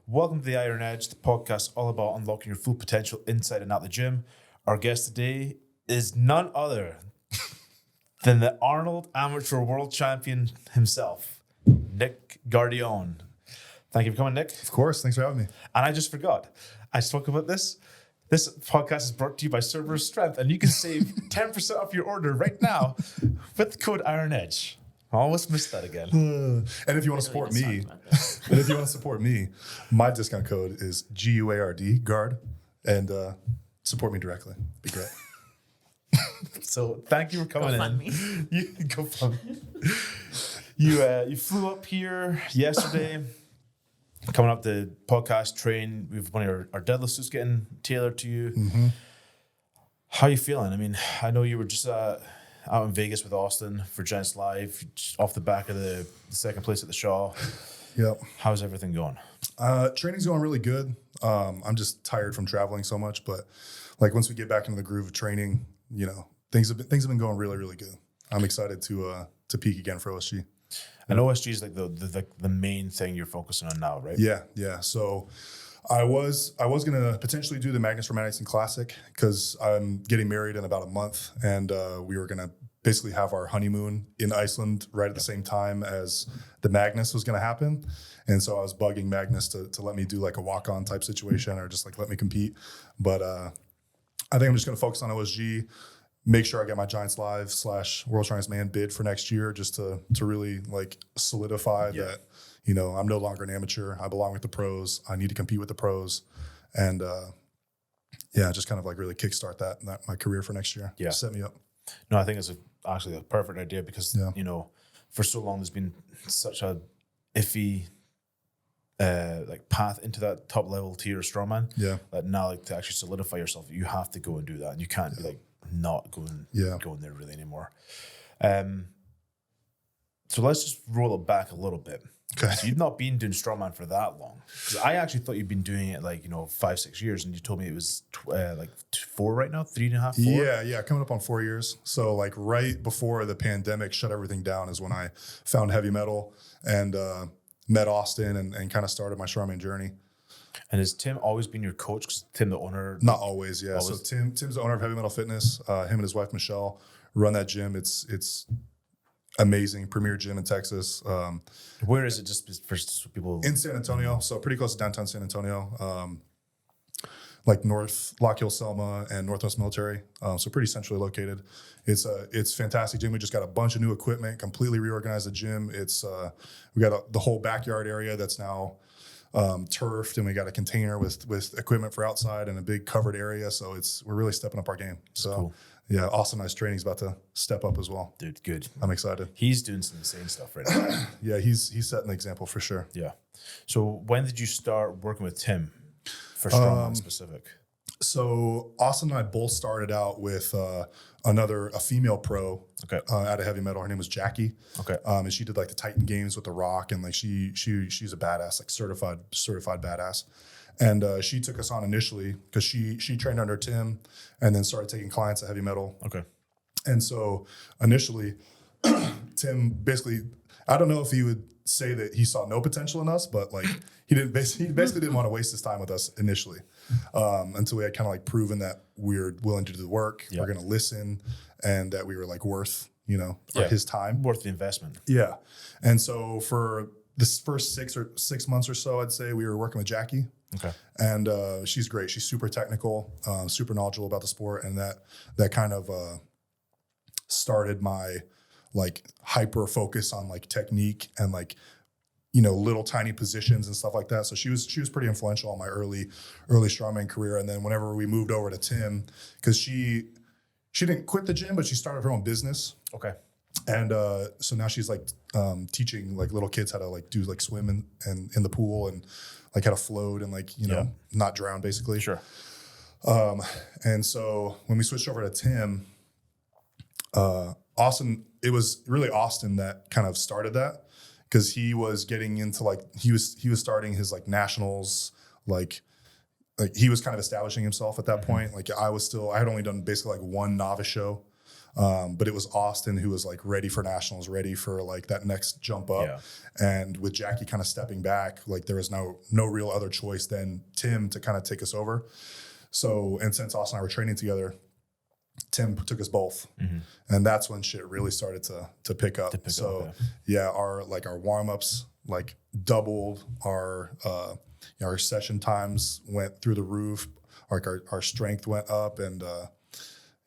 Welcome to the Iron Edge, the podcast all about unlocking your full potential inside and out the gym. Our guest today is none other than the Arnold Amateur World Champion himself, Nick Guardione. Thank you for coming, Nick. Of course. Thanks for having me. And I just forgot. I spoke about this. This podcast is brought to you by Cerberus Strength, and you can save 10% off your order right now with the code IRONEDGE. I almost missed that again. And if you want to support me, my discount code is GUARD, GUARD, and support me directly. Be great. So thank you for coming in. Go fund me. You flew up here yesterday. Coming up the podcast train, we've one of our deadlift suits getting tailored to you. Mm-hmm. How are you feeling? I mean, I know you were just out in Vegas with Austin for Giants Live, just off the back of the second place at the Shaw. Yep. How's everything going? Training's going really good. I'm just tired from traveling so much, but like once we get back into the groove of training, you know, things have been going really, really good. I'm excited to peak again for OSG. And OSG is like the main thing you're focusing on now, right? Yeah. So I was gonna potentially do the Magnus for Madison Classic because I'm getting married in about a month, and we were gonna basically have our honeymoon in Iceland right at the same time as the Magnus was gonna happen. And so I was bugging Magnus to let me do like a walk-on type situation or just like let me compete. But I think I'm just gonna focus on OSG. Make sure I get my Giants Live / World Strongest Man bid for next year, just to really like solidify that, you know, I'm no longer an amateur. I belong with the pros. I need to compete with the pros, and just kind of like really kickstart that my career for next year. Yeah, set me up. No, I think it's actually a perfect idea because you know, for so long there's been such a iffy like path into that top level tier of strongman. Yeah, that now like to actually solidify yourself, you have to go and do that, and you can't be like not going there really anymore. So let's just roll it back a little bit. Okay. So you've not been doing strongman for that long. I actually thought you'd been doing it like 5-6 years, and you told me it was like 4 right now, 3.5, 4. Yeah, coming up on 4 years. So like right before the pandemic shut everything down is when I found heavy metal and met Austin and kind of started my strongman journey. And has Tim always been your coach? Because Tim, the owner? Not always, yeah. Always. So Tim's the owner of Heavy Metal Fitness. Him and his wife, Michelle, run that gym. It's amazing, premier gym in Texas. Where is it, just for people? In San Antonio, so pretty close to downtown San Antonio. Like North Lock Hill, Selma, and Northwest Military. So pretty centrally located. It's fantastic gym. We just got a bunch of new equipment, completely reorganized the gym. It's we got the whole backyard area that's now turfed, and we got a container with equipment for outside and a big covered area. So we're really stepping up our game. So cool. Yeah, Austin Ice Training's about to step up as well. Dude, good. I'm excited. He's doing some insane stuff right now. Yeah, he's setting the example for sure. Yeah. So when did you start working with Tim for strongman specific? So Austin and I both started out with a female pro out of heavy metal. Her name was Jackie. Okay. And she did like the Titan Games with The Rock, and like she's a badass, like certified badass. And she took us on initially because she trained under Tim and then started taking clients at heavy metal. Okay. And so initially, Tim basically, I don't know if he would say that he saw no potential in us, but like he basically didn't want to waste his time with us initially until we had kind of like proven that we're willing to do the work, we're going to listen, and that we were like worth, his time. Worth the investment. Yeah. And so for this first 6 months or so, I'd say we were working with Jackie. Okay. And she's great. She's super technical, super knowledgeable about the sport, and that kind of started my like hyper focus on like technique and like little tiny positions and stuff like that. So she was pretty influential on my early strongman career. And then whenever we moved over to Tim, because she didn't quit the gym, but she started her own business. Okay. And so now she's like teaching like little kids how to like do like swim and in the pool and like how to float and like not drown basically. Sure. And so when we switched over to Tim, Austin, it was really Austin that kind of started that, because he was getting into like he was starting his like nationals, like he was kind of establishing himself at that point. Like I had only done basically like one novice show. But it was Austin who was like ready for nationals, ready for like that next jump up. Yeah. And with Jackie kind of stepping back, like there was no real other choice than Tim to kind of take us over. So, and since Austin and I were training together, Tim took us both. And that's when shit really started to pick up. Yeah, our warm-ups like doubled, our session times went through the roof, like our strength went up, and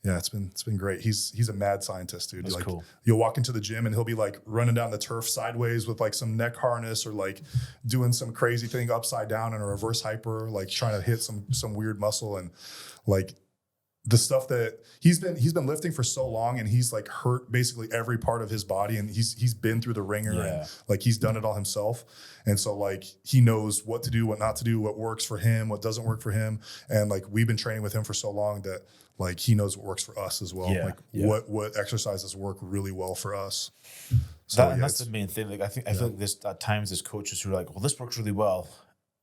yeah, it's been great. He's a mad scientist, dude. That's like cool. You'll walk into the gym and he'll be like running down the turf sideways with like some neck harness, or like doing some crazy thing upside down in a reverse hyper, like trying to hit some weird muscle. And like the stuff that he's been lifting for so long, and he's like hurt basically every part of his body, and he's been through the ringer, and like he's done it all himself. And so like he knows what to do, what not to do, what works for him, what doesn't work for him. And like we've been training with him for so long that like he knows what works for us as well. What exercises work really well for us. So that's the main thing. Like I feel like this at times there's coaches who are like, well, this works really well.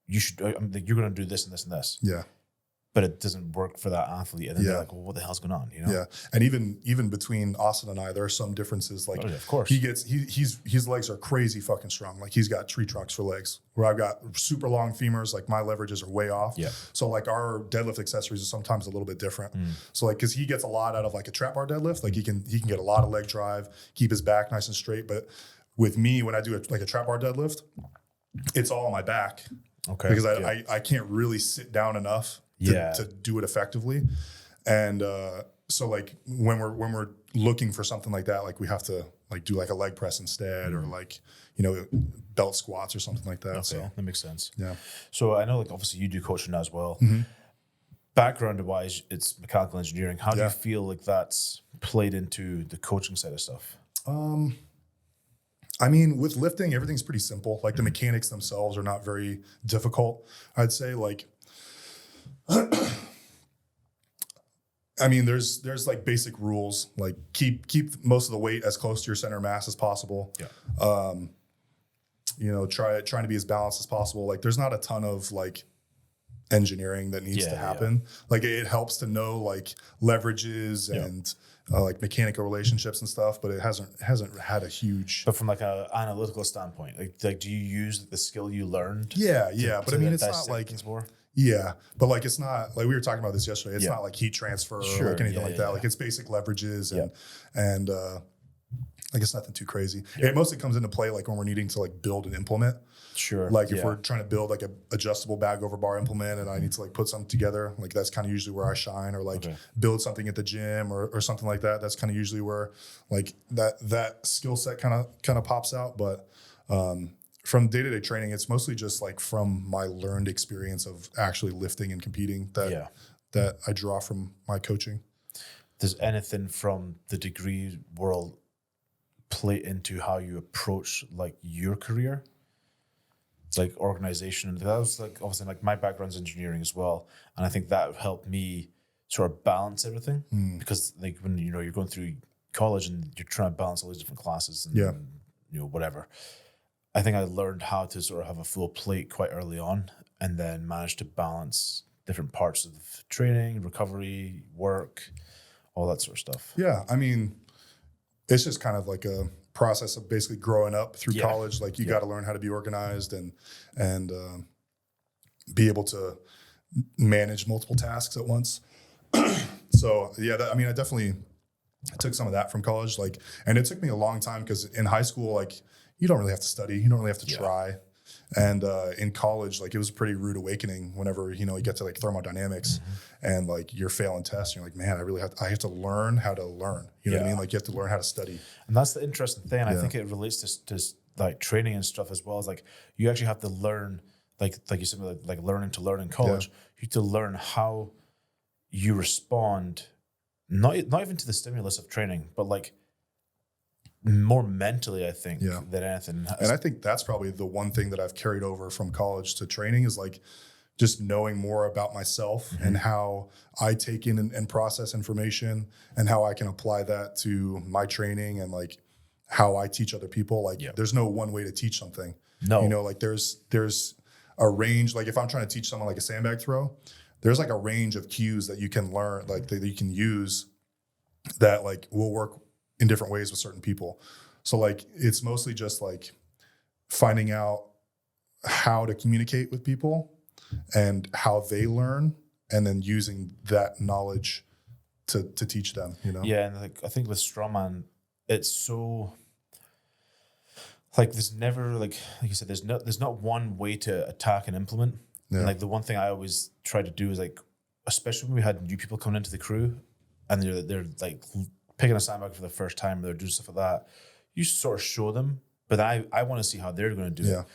You should you're going to do this and this and this. Yeah. But it doesn't work for that athlete. And then they're like, well, what the hell's going on? You know? Yeah. And even between Austin and I, there are some differences. Like of course. His legs are crazy fucking strong. Like he's got tree trunks for legs, where I've got super long femurs. Like my leverages are way off. Yeah. So like our deadlift accessories are sometimes a little bit different. So like, cause he gets a lot out of like a trap bar deadlift. Like he can get a lot of leg drive, keep his back nice and straight. But with me, when I do a trap bar deadlift, it's all on my back. Okay. Because I can't really sit down enough to do it effectively. And so like when we're looking for something like that, like we have to like do like a leg press instead, or like, belt squats or something like that. Okay, so that makes sense. Yeah. So I know like obviously you do coaching now as well. Background wise, it's mechanical engineering. How do you feel like that's played into the coaching side of stuff? I mean, with lifting, everything's pretty simple. Like the mechanics themselves are not very difficult. I'd say like, I mean, there's like basic rules, like keep most of the weight as close to your center of mass as possible. Yeah. Trying to be as balanced as possible. Like there's not a ton of like engineering that needs to happen. Yeah. Like it helps to know like leverages and like mechanical relationships and stuff, but it hasn't had a huge. But from like an analytical standpoint, like do you use the skill you learned? Yeah. But I mean, it's not like more. Yeah, but like it's not like we were talking about this yesterday. It's not like heat transfer or like anything like that. Like it's basic leverages and like it's nothing too crazy. It mostly comes into play like when we're needing to like build an implement. Sure. Like if we're trying to build like a adjustable bag over bar implement, and I need to like put something together, like that's kind of usually where I shine. Or like build something at the gym or something like that. That's kind of usually where like that skill set kind of pops out. But from day-to-day training, it's mostly just like from my learned experience of actually lifting and competing that I draw from my coaching. Does anything from the degree world play into how you approach like your career? It's like organization. That was like obviously like my background's engineering as well, and I think that helped me sort of balance everything because like when you're going through college and you're trying to balance all these different classes and whatever. I think I learned how to sort of have a full plate quite early on, and then managed to balance different parts of training, recovery, work, all that sort of stuff. Yeah, I mean, it's just kind of like a process of basically growing up through college. Like you got to learn how to be organized and be able to manage multiple tasks at once. So I mean, I definitely took some of that from college. Like, and it took me a long time because in high school, like, you don't really have to study. You don't really have to try. And in college, like it was a pretty rude awakening whenever, you get to like thermodynamics and like you're failing tests. And you're like, man, I have to learn how to learn. You know what I mean? Like you have to learn how to study. And that's the interesting thing. And I think it relates to like training and stuff as well. As like you actually have to learn, like you said, like learning to learn in college. You have to learn how you respond, not even to the stimulus of training, but like more mentally, I think, than anything. And I think that's probably the one thing that I've carried over from college to training is like just knowing more about myself and how I take in and process information and how I can apply that to my training and like how I teach other people. Like there's no one way to teach something. No. Like there's a range. Like if I'm trying to teach someone like a sandbag throw, there's like a range of cues that you can learn, like that you can use that like will work in different ways with certain people. So like it's mostly just like finding out how to communicate with people and how they learn, and then using that knowledge to teach them, you know? Yeah, and like I think with strongman, it's so like there's never like you said, there's not one way to attack and implement. Yeah. And like the one thing I always try to do is like, especially when we had new people coming into the crew and they're like picking a sandbag for the first time, or they're doing stuff like that, you sort of show them, but I want to see how they're going to do it.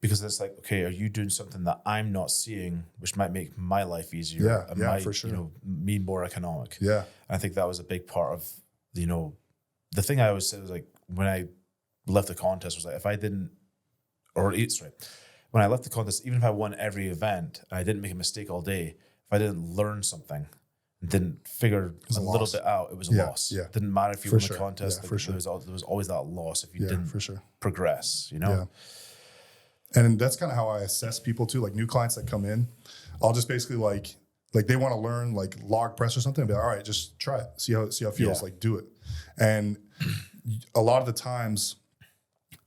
Because it's like, okay, are you doing something that I'm not seeing, which might make my life easier? Yeah, for sure. You know, me more economic. Yeah. And I think that was a big part of, you know, the thing I always said was like, when I left the contest was like, if I didn't, when I left the contest, even if I won every event and I didn't make a mistake all day, if I didn't learn something and didn't figure a little bit out, it was a loss. Yeah. It didn't matter if you For won sure. the contest. Yeah, like, for sure. There was always that loss if you didn't for sure. progress, you know? Yeah. And that's kind of how I assess people too. Like new clients that come in, I'll just basically like they want to learn like log press or something. And be like, all right, just try it. See how it feels. Yeah. Like do it. And a lot of the times,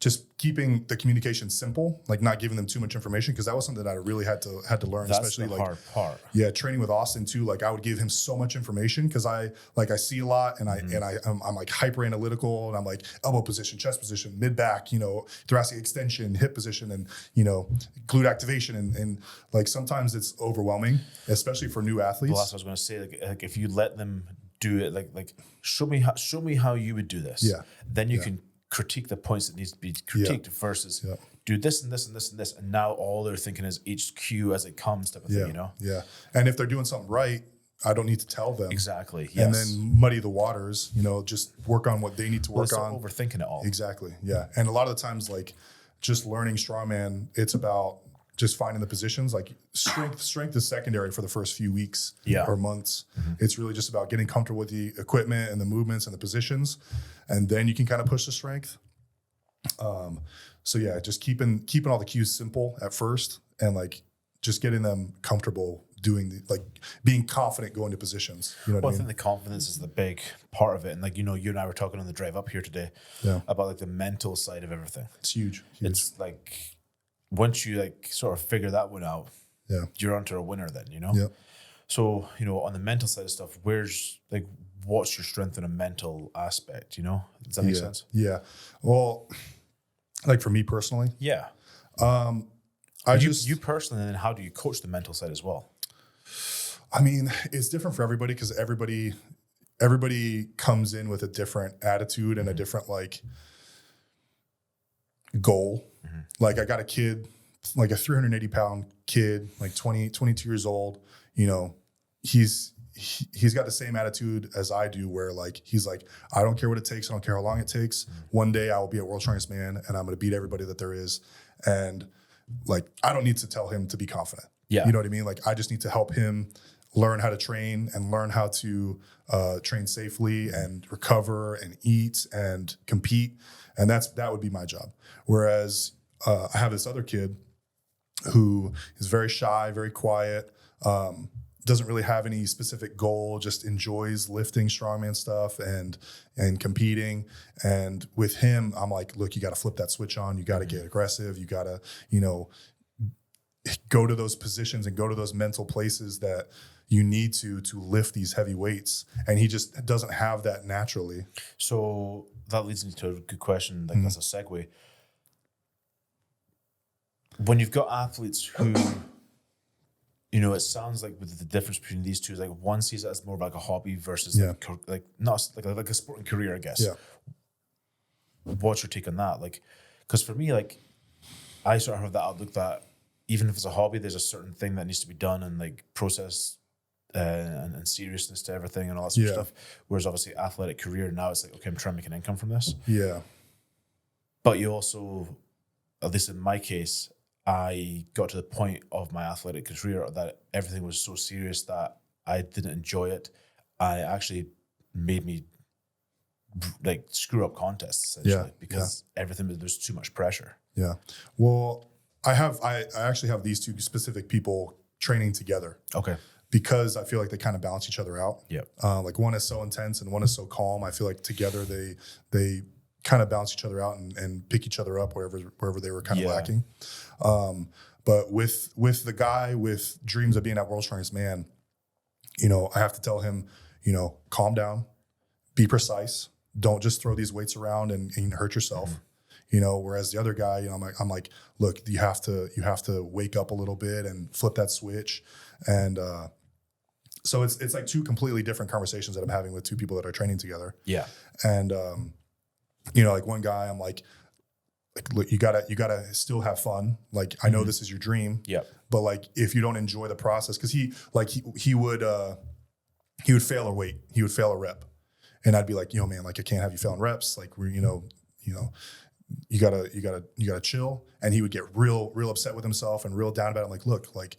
just keeping the communication simple, like not giving them too much information, because that was something that I really had to learn. That's especially the like hard part. Yeah, training with Austin too. Like I would give him so much information because I see a lot, and I'm like hyper analytical, and I'm like elbow position, chest position, mid back, you know, thoracic extension, hip position, and you know, glute activation, and like sometimes it's overwhelming, especially for new athletes. Well, that's what I was going to say. Like if you let them do it, like show me how you would do this. Yeah. Then you can critique the points that needs to be critiqued versus do this and this and this and this, and now all they're thinking is HQ as it comes type of thing, you know? Yeah. And if they're doing something right, I don't need to tell them. Exactly. Yes. And then muddy the waters, you know, just work on what they need to work on. Overthinking it all. Exactly. Yeah. And a lot of the times, like just learning strongman, it's about just finding the positions. Like strength is secondary for the first few weeks or months. It's really just about getting comfortable with the equipment and the movements and the positions, and then you can kind of push the strength. So yeah, just keeping all the cues simple at first, and like just getting them comfortable doing being confident going to positions. You know what I mean? I think the confidence is the big part of it. And like, you know, you and I were talking on the drive up here today about like the mental side of everything. It's huge. It's like, once you like sort of figure that one out, you're onto a winner then, you know? Yeah. So, you know, on the mental side of stuff, what's your strength in a mental aspect, you know? Does that make sense? Yeah. Well, like for me personally. Yeah. You personally, and then how do you coach the mental side as well? I mean, it's different for everybody, because everybody comes in with a different attitude and a different like goal. Like I got a kid, like a 380 pound kid, like 22 years old, you know, he's got the same attitude as I do, where like, he's like, I don't care what it takes. I don't care how long it takes. One day I will be a world strongest man, and I'm going to beat everybody that there is. And like, I don't need to tell him to be confident. Yeah. You know what I mean? Like, I just need to help him learn how to train and learn how to train safely and recover and eat and compete. And that would be my job. Whereas I have this other kid who is very shy, very quiet, doesn't really have any specific goal, just enjoys lifting strongman stuff and competing. And with him, I'm like, look, you got to flip that switch on. You got to get aggressive. You got to, you know, go to those positions and go to those mental places that you need to lift these heavy weights. And he just doesn't have that naturally. So that leads me to a good question. Like that's a segue. When you've got athletes who, you know, it sounds like with the difference between these two is like one sees it as more of like a hobby versus like not like a sporting career, I guess. Yeah. What's your take on that? Like, because for me, like, I sort of have that outlook that even if it's a hobby, there's a certain thing that needs to be done and like process and seriousness to everything and all that sort of stuff. Whereas obviously athletic career now, it's like, okay, I'm trying to make an income from this. Yeah. But you also, at least in my case, I got to the point of my athletic career that everything was so serious that I didn't enjoy it. I actually made me like screw up contests essentially because everything, there's too much pressure. Yeah. Well, I actually have these two specific people training together. Okay. because I feel like they kind of balance each other out. Yep. Like one is so intense and one is so calm. I feel like together they kind of balance each other out and pick each other up wherever they were kind of lacking. But with the guy with dreams of being at World's Strongest Man, you know, I have to tell him, you know, calm down, be precise. Don't just throw these weights around and hurt yourself. You know, whereas the other guy, you know, I'm like, look, you have to wake up a little bit and flip that switch. And so it's like two completely different conversations that I'm having with two people that are training together. Yeah. And you know, like one guy, I'm like, look, you gotta still have fun. Like, I know this is your dream. Yeah. But like, if you don't enjoy the process, because he would fail a weight, he would fail a rep, and I'd be like, yo, man, like I can't have you failing reps. Like you gotta chill. And he would get real upset with himself and real down about it. I'm like, look, like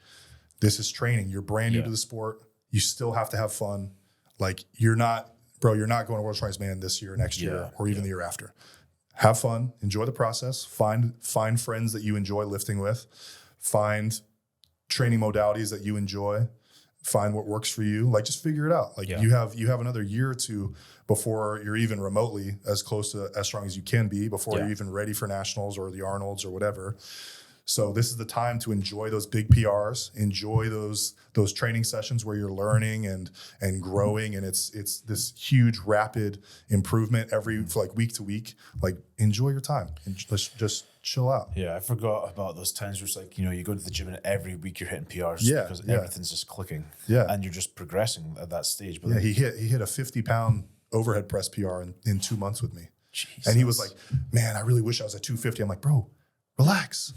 this is training. You're brand new to the sport. You still have to have fun. Like you're not going to World's Strongest Man this year, next year, or even the year after. Have fun, enjoy the process, find friends that you enjoy lifting with, find training modalities that you enjoy, find what works for you. Like just figure it out. Like you have another year or two before you're even remotely as close to as strong as you can be, before you're even ready for nationals or the Arnolds or whatever. So this is the time to enjoy those big PRs, enjoy those training sessions where you're learning and growing, and it's this huge rapid improvement for like week to week. Like enjoy your time and let's just chill out. Yeah, I forgot about those times where it's like, you know, you go to the gym and every week you're hitting PRs because everything's just clicking. Yeah, and you're just progressing at that stage. But he hit a 50-pound overhead press PR in 2 months with me. Jesus. And he was like, man, I really wish I was at 250. I'm like, bro, relax.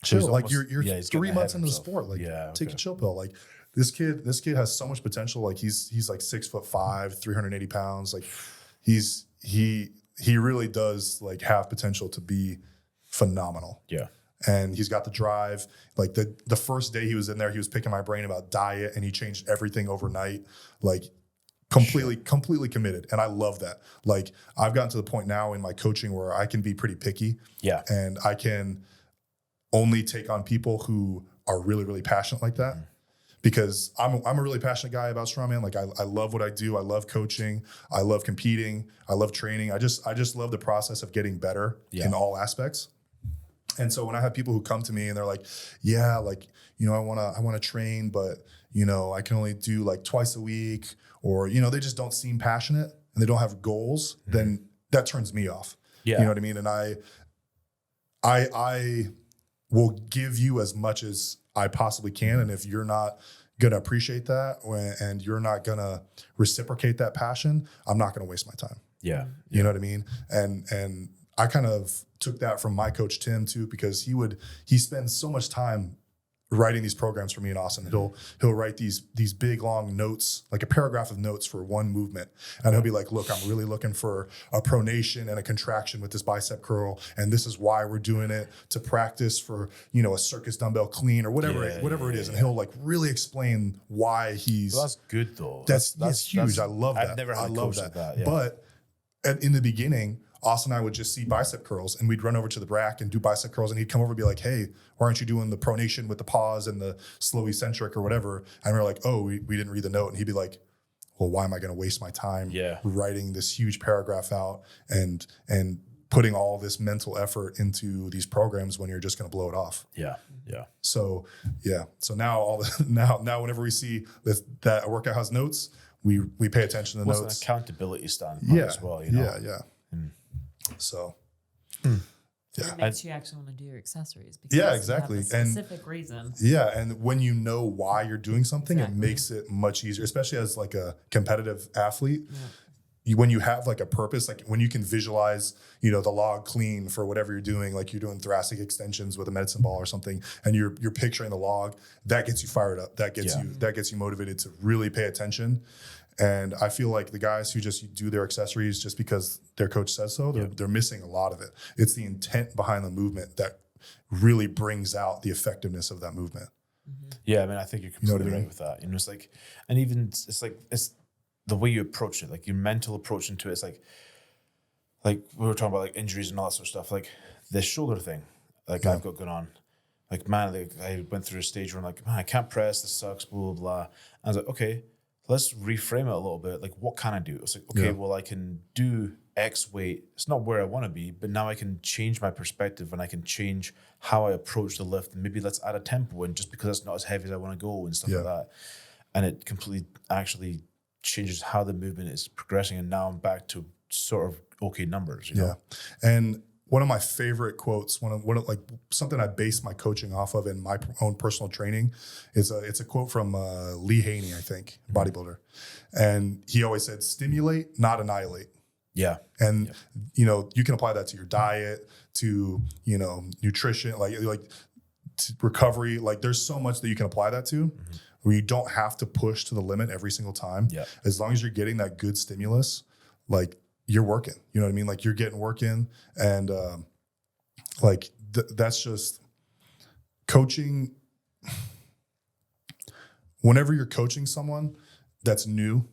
Chill. So like you're 3 months into the sport. Like take a chill pill. Like this kid has so much potential. Like he's like 6'5", 380 pounds. Like he really does like have potential to be phenomenal. Yeah. And he's got the drive. Like the first day he was in there, he was picking my brain about diet and he changed everything overnight. Like completely committed. And I love that. Like I've gotten to the point now in my coaching where I can be pretty picky. Yeah. And I can only take on people who are really, really passionate like that. Because I'm a really passionate guy about strongman. Like I love what I do. I love coaching. I love competing. I love training. I just love the process of getting better in all aspects. And so when I have people who come to me and they're like, yeah, like, you know, I want to train, but you know, I can only do like twice a week, or, you know, they just don't seem passionate and they don't have goals, then that turns me off. Yeah. You know what I mean? And I will give you as much as I possibly can. And if you're not going to appreciate that and you're not going to reciprocate that passion, I'm not going to waste my time. Yeah. You know what I mean? And I kind of took that from my coach, Tim, too, because he spends so much time writing these programs for me in Austin. He'll write these big long notes, like a paragraph of notes for one movement. And he'll be like, look, I'm really looking for a pronation and a contraction with this bicep curl. And this is why we're doing it, to practice for, you know, a circus dumbbell clean or whatever it is. And he'll like really explain why he's. Well, that's good though. That's huge. I love that. I've never had a coach like that. Yeah. But in the beginning, Austin and I would just see bicep curls and we'd run over to the rack and do bicep curls, and he'd come over and be like, hey, why aren't you doing the pronation with the pause and the slow eccentric or whatever? And we're like, oh, we didn't read the note. And he'd be like, well, why am I going to waste my time writing this huge paragraph out and putting all this mental effort into these programs when you're just going to blow it off? Yeah. Yeah. So now now whenever we see that a workout has notes, we pay attention to the notes. An accountability standpoint as well, you know? Yeah. So, it makes you actually want to do your accessories because exactly. you have a specific reason. Yeah, and when you know why you're doing something, it makes it much easier, especially as like a competitive athlete. Yeah. When you have like a purpose, like when you can visualize, you know, the log clean for whatever you're doing, like you're doing thoracic extensions with a medicine ball or something, and you're picturing the log, that gets you fired up. That gets you motivated to really pay attention. And I feel like the guys who just do their accessories just because their coach says so, they're missing a lot of it. It's the intent behind the movement that really brings out the effectiveness of that movement. Mm-hmm. Yeah, I mean, I think you're completely right with that. You know, it's like, and even it's the way you approach it, like your mental approach into it. It's like we were talking about like injuries and all that sort of stuff. Like this shoulder thing, like I've got going on. Like, man, like, I went through a stage where I'm like, man, I can't press, this sucks, blah, blah, blah. I was like, okay, let's reframe it a little bit. Like, what can I do? It's like, okay, well, I can do X weight. It's not where I want to be, but now I can change my perspective and I can change how I approach the lift. And maybe let's add a tempo in just because it's not as heavy as I want to go and stuff like that. And it completely actually changes how the movement is progressing. And now I'm back to sort of okay numbers, you know? And one of my favorite quotes, one of like something I base my coaching off of in my own personal training is it's a quote from Lee Haney, I think, bodybuilder. And he always said, stimulate, not annihilate. Yeah. And, you know, you can apply that to your diet, to, you know, nutrition, like to recovery. Like there's so much that you can apply that to where you don't have to push to the limit every single time. Yeah. As long as you're getting that good stimulus, like you're working, you know what I mean? Like you're getting work in and that's just coaching. Whenever you're coaching someone that's new,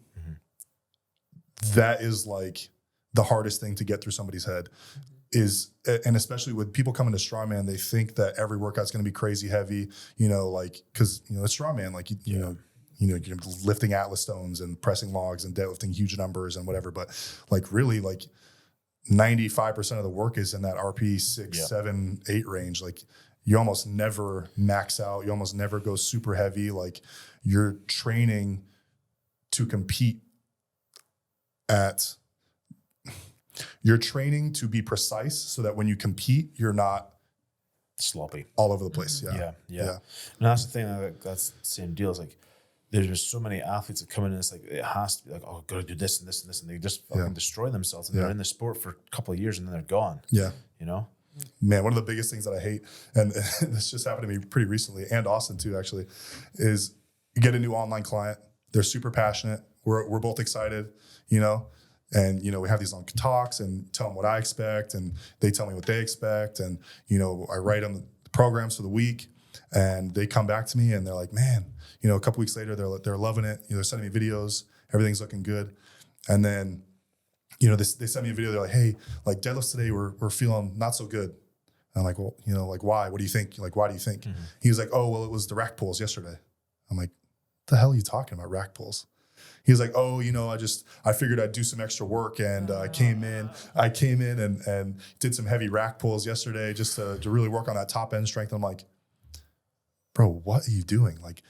that is like the hardest thing to get through somebody's head is, and especially with people coming to Strongman, they think that every workout's going to be crazy heavy, you know, like, cause you know, it's Strongman, like, you know, you're lifting Atlas stones and pressing logs and deadlifting huge numbers and whatever. But like really like 95% of the work is in that RP 6, 7, 8 range. Like you almost never max out. You almost never go super heavy. Like you're training to compete you're training to be precise so that when you compete, you're not sloppy all over the place. Yeah. And that's the thing. That's the same deal. It's like there's just so many athletes that come in and it's like it has to be like, oh, gotta do this and this and this, and they just fucking destroy themselves and they're in the sport for a couple of years and then they're gone. Yeah, you know. Man, one of the biggest things that I hate, and this just happened to me pretty recently, and Austin too, actually, is you get a new online client. They're super passionate. We're both excited, you know. And, you know, we have these long talks and tell them what I expect and they tell me what they expect. And, you know, I write them the programs for the week and they come back to me and they're like, man, you know, a couple weeks later, they're loving it. You know, they're sending me videos. Everything's looking good. And then, you know, they send me a video. They're like, hey, like deadlifts today, we're feeling not so good. And I'm like, well, you know, like why? What do you think? Like, why do you think? He was like, oh, well, it was the rack pulls yesterday. I'm like, what the hell are you talking about, rack pulls? He was like, oh, you know, I figured I'd do some extra work and I came in and did some heavy rack pulls yesterday just to really work on that top end strength. And I'm like, bro, what are you doing? Like,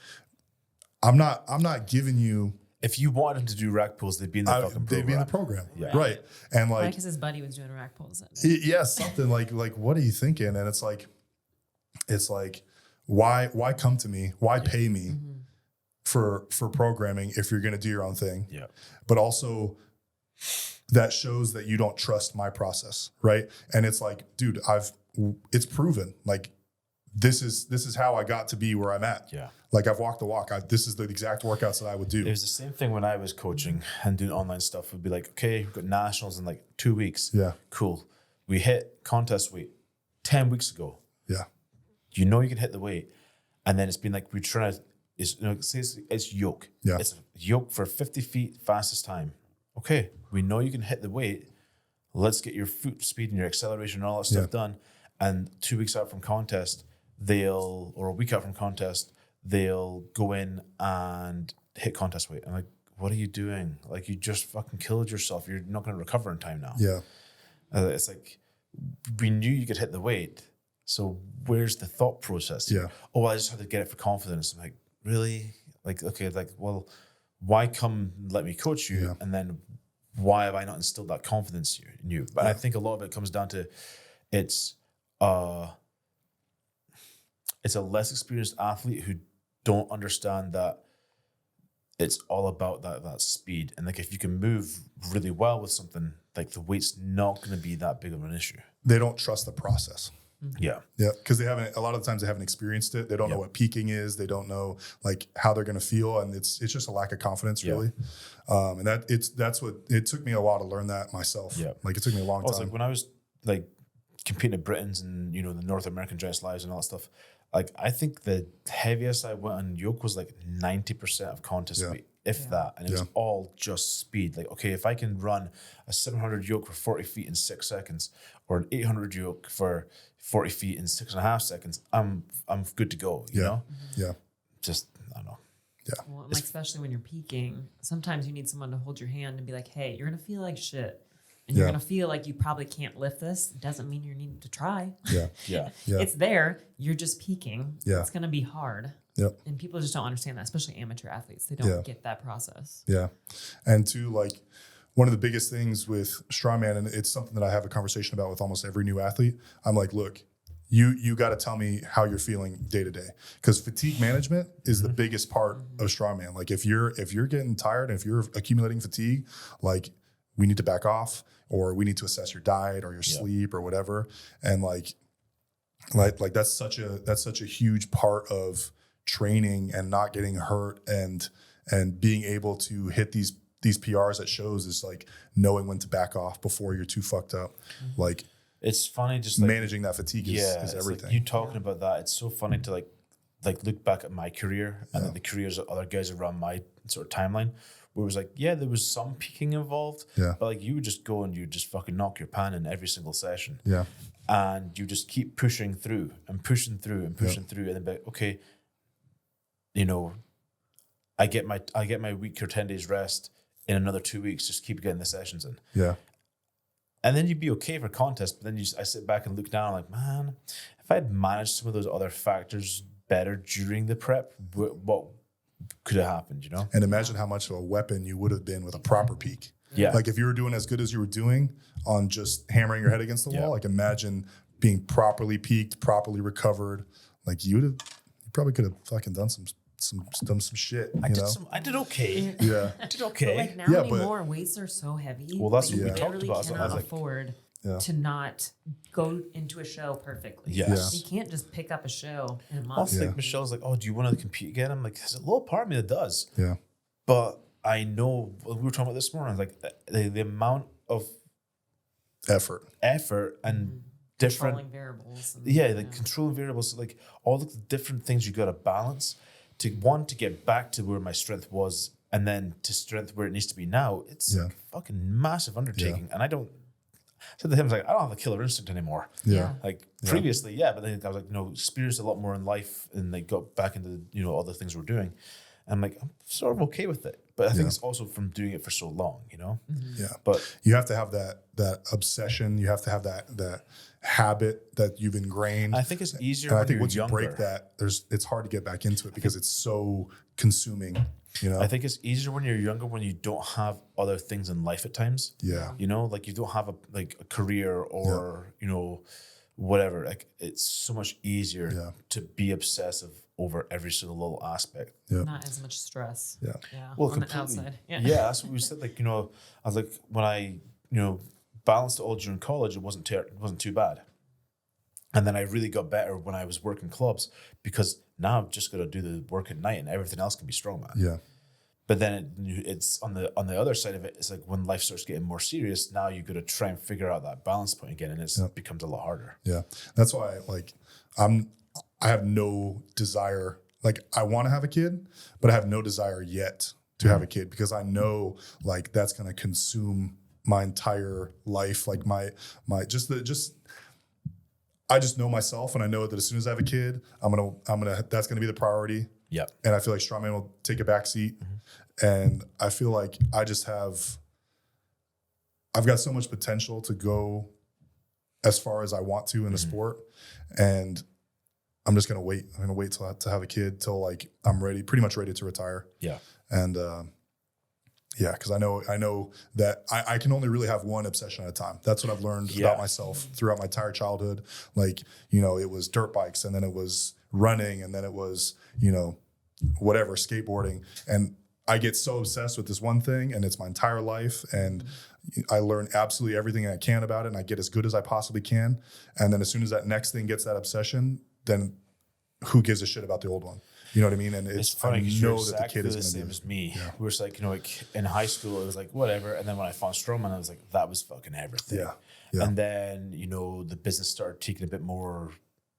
I'm not giving you. If you wanted him to do rack pulls, they'd be in the fucking program. They'd be in the program. Yeah. Right. And like, because his buddy was doing rack pulls. Yeah, something like, what are you thinking? And it's like, why come to me? Why pay me? For programming if you're going to do your own thing. Yeah. But also that shows that you don't trust my process, right? And it's like, dude, it's proven. Like this is how I got to be where I'm at. Yeah. Like I've walked the walk. This is the exact workouts that I would do. It was the same thing when I was coaching and doing online stuff. It would be like, okay, we've got nationals in like 2 weeks. Yeah. Cool. We hit contest weight 10 weeks ago. Yeah. You know you can hit the weight. And then it's been like, we're trying to, it's yoke. Yeah. It's yoke for 50 feet fastest time. Okay, we know you can hit the weight. Let's get your foot speed and your acceleration and all that stuff done. And 2 weeks out from contest, or a week out from contest, they'll go in and hit contest weight. I'm like, what are you doing? Like you just fucking killed yourself. You're not going to recover in time now. Yeah. It's like, we knew you could hit the weight. So where's the thought process here? Yeah. Oh, I just had to get it for confidence. I'm like, really? Like, okay, like, well, why come let me coach you? Yeah. And then why have I not instilled that confidence in you? But I think a lot of it comes down to it's a less experienced athlete who don't understand that it's all about that speed. And like if you can move really well with something, like the weight's not going to be that big of an issue. They don't trust the process. Yeah. Yeah. Because a lot of the times they haven't experienced it. They don't know what peaking is. They don't know like how they're going to feel. And it's just a lack of confidence really. And that's what, it took me a while to learn that myself. Yeah. Like it took me a long time. Like when I was like competing at Britain's and, you know, the North American Giants Lives and all that stuff, like I think the heaviest I went on yoke was like 90% of contest weight. if that. And it was all just speed. Like, okay, if I can run a 700 yoke for 40 feet in 6 seconds, or an 800 yoke for 40 feet in 6.5 seconds, I'm good to go, you know? Yeah. Just, I don't know. Yeah. Well, like, especially when you're peaking, sometimes you need someone to hold your hand and be like, hey, you're going to feel like shit. And you're going to feel like you probably can't lift this. Doesn't mean you need to try. Yeah. It's there. You're just peaking. Yeah. It's going to be hard. Yep. And people just don't understand that, especially amateur athletes. They don't get that process. Yeah. And to like, one of the biggest things with strongman, and it's something that I have a conversation about with almost every new athlete. I'm like, look, you got to tell me how you're feeling day to day, because fatigue management is the biggest part of strongman. Like if you're getting tired and if you're accumulating fatigue, like we need to back off, or we need to assess your diet or your sleep or whatever. And like that's such a huge part of training and not getting hurt and being able to hit these PRs at shows, is like knowing when to back off before you're too fucked up. Like, it's funny, just like managing that fatigue is everything. Like you talking about that, it's so funny to like look back at my career and then the careers of other guys around my sort of timeline, where it was like, there was some peaking involved, but like you would just go and you just fucking knock your pan in every single session. Yeah. And you just keep pushing through and pushing through and pushing through, and then be like, okay, you know, I get my week or 10 days rest in another 2 weeks, just keep getting the sessions in. Yeah. And then you'd be okay for contest, but then I sit back and look down like, man, if I'd managed some of those other factors better during the prep, what could have happened, you know? And imagine how much of a weapon you would have been with a proper peak. Yeah. Like if you were doing as good as you were doing on just hammering your head against the wall, like imagine being properly peaked, properly recovered. Like you probably could have fucking done some shit. I did okay. Yeah. I did okay. But like now anymore, weights are so heavy. Well, that's like, what we talked literally about. So I cannot was like, afford to not go into a show perfectly. Yes. You can't just pick up a show in a month. Also, like Michelle's like, oh, do you want to compete again? I'm like, there's a little part of me that does. Yeah. But I know, we were talking about this morning, like the amount of effort and different controlling variables. Controlling variables, like all the different things you got to balance to get back to where my strength was, and then to strength where it needs to be now. It's like a fucking massive undertaking, and I don't. So the him was like, I don't have the killer instinct anymore. Yeah. Like previously, but then I was like, experienced a lot more in life, and like got back into all the things we're doing. And I'm like, I'm sort of okay with it, but I think it's also from doing it for so long, Yeah. But you have to have that obsession. You have to have that habit that you've ingrained. I think it's easier. And when I think you're once younger. you break that, it's hard to get back into it because it's so consuming. I think it's easier when you're younger, when you don't have other things in life at times. Yeah. Like you don't have a career or whatever. Like it's so much easier to be obsessive over every single little aspect. Yeah. Not as much stress. Yeah. Well, on completely. the outside. Yeah. That's what we said. Like, I was like, when I, balanced it all during college, it wasn't too bad. And then I really got better when I was working clubs, because now I've just got to do the work at night and everything else can be strongman. Yeah. But then it's on the other side of it, it's like when life starts getting more serious, now you got to try and figure out that balance point again, and it becomes a lot harder. Yeah. That's why I have no desire. Like I want to have a kid, but I have no desire yet to have a kid, because I know like that's going to consume my entire life. Like I just know myself, and I know that as soon as I have a kid, that's going to be the priority. Yeah. And I feel like strongman will take a back seat. And I feel like I've got so much potential to go as far as I want to in the sport. And I'm just going to wait. I'm going to wait to have a kid till like I'm pretty much ready to retire. Yeah. And because I know that I can only really have one obsession at a time. That's what I've learned about myself throughout my entire childhood. Like, it was dirt bikes, and then it was running, and then it was, whatever, skateboarding. And I get so obsessed with this one thing, and it's my entire life. And I learn absolutely everything I can about it, and I get as good as I possibly can. And then as soon as that next thing gets that obsession, then who gives a shit about the old one? You know what I mean? And it's funny, I know that the kid is the going to same do as me. Yeah. We were like, like in high school, it was like whatever, and then when I found strongman, I was like, that was fucking everything. Yeah. And then the business started taking a bit more,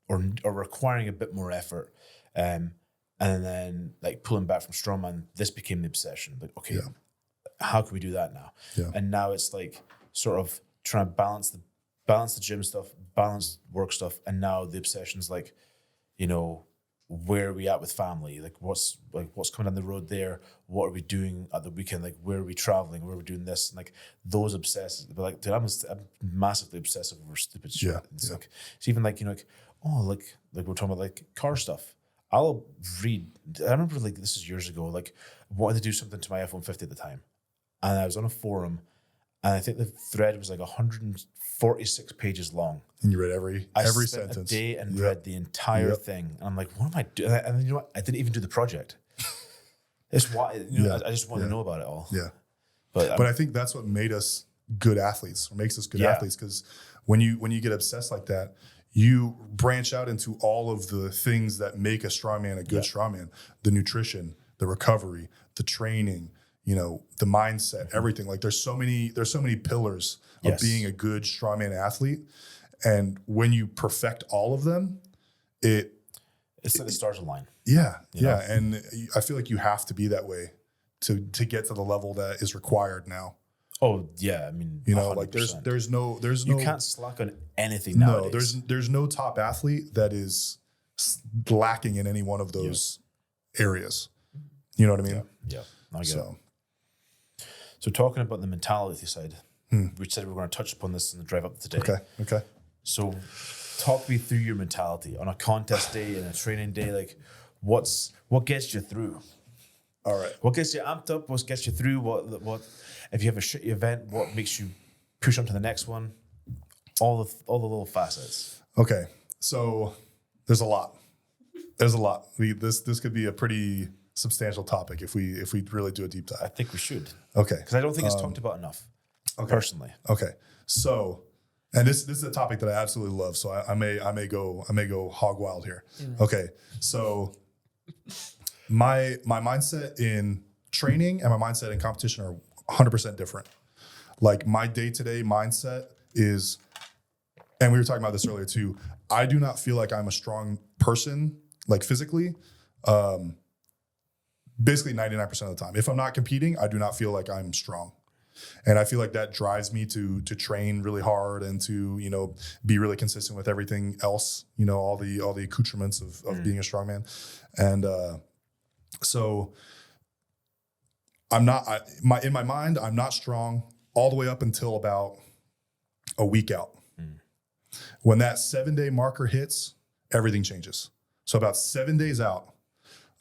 or requiring a bit more effort, and And then like pulling back from strongman, this became the obsession. Like, okay, how can we do that now? Yeah. And now it's like sort of trying to balance the gym stuff, balance work stuff, and now the obsession's like, you know, where are we at with family? Like what's coming down the road there? What are we doing at the weekend? Like where are we traveling? Where are we doing this? And like those obsessive, but like dude, I'm massively obsessive over stupid shit. Yeah. It's like it's even like, you know, like, oh, like we're talking about like car stuff. I'll read. I remember like this is years ago. Like I wanted to do something to my F-150 at the time, and I was on a forum, and I think the thread was like 146 pages long. And you read every I spent sentence. a day and read the entire thing, and I'm like, what am I doing? And then you know what? I didn't even do the project. It's why I just want to know about it all. Yeah, but I think that's what made us good athletes, or makes us good athletes, because when you get obsessed like that, you branch out into all of the things that make a strongman a good strongman: the nutrition, the recovery, the training, you know, the mindset, everything. Like there's so many pillars of being a good strongman athlete, and when you perfect all of them, it's like the stars align. Yeah, and I feel like you have to be that way to get to the level that is required now. Oh yeah, I mean, you know, 100%. like there's no you can't slack on anything nowadays. No, there's no top athlete that is lacking in any one of those areas. You know what I mean? Yeah, I get it. So talking about the mentality side, we said we were going to touch upon this in the drive up today. Okay. So talk me through your mentality on a contest day and a training day. Like, what gets you through? All right. What gets you amped up? What gets you through? What if you have a shitty event? What makes you push on to the next one? All the little facets. Okay, so there's a lot. This could be a pretty substantial topic if we really do a deep dive. I think we should. Okay, because I don't think it's talked about enough. Okay. Personally. Okay, so and this is a topic that I absolutely love. So I may go hog wild here. Okay, so my mindset in training and my mindset in competition are 100% different. Like my day-to-day mindset is, and we were talking about this earlier too, I do not feel like I'm a strong person, like physically, basically 99% of the time. If I'm not competing, I do not feel like I'm strong. And I feel like that drives me to train really hard and to, you know, be really consistent with everything else, you know, all the accoutrements of being a strongman. And so I'm not, in my mind, I'm not strong all the way up until about a week out. When that 7-day marker hits, everything changes. So about 7 days out,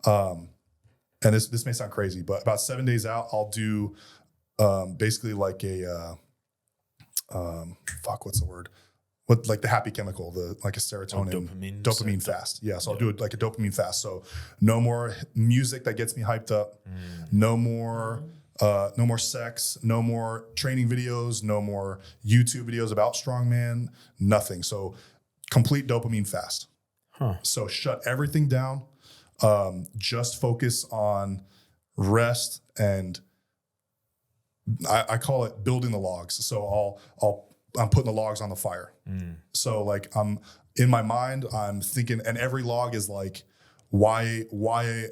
and this may sound crazy, but about 7 days out, I'll do basically like a, what's the word? What, like the happy chemical, like a serotonin, dopamine fast. Yeah, so I'll do it like a dopamine fast. So no more music that gets me hyped up. No more sex. No more training videos. No more YouTube videos about strongman. Nothing. So complete dopamine fast. So shut everything down. Just focus on rest, and I call it building the logs. So I'm putting the logs on the fire. So like I'm in my mind, I'm thinking, and every log is like, why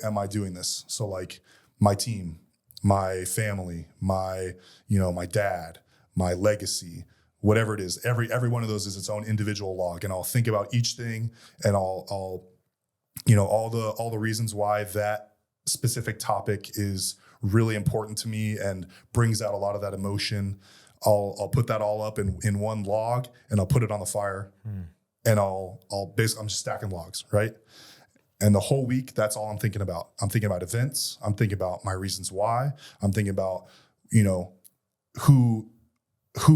am I doing this? So like my team, my family, my dad, my legacy, whatever it is, every one of those is its own individual log. And I'll think about each thing, and I'll all the reasons why that specific topic is really important to me and brings out a lot of that emotion. I'll put that all up in one log, and I'll put it on the fire, and I'll basically, I'm just stacking logs, right? And the whole week, that's all I'm thinking about. I'm thinking about events. I'm thinking about my reasons why. I'm thinking about, you know, who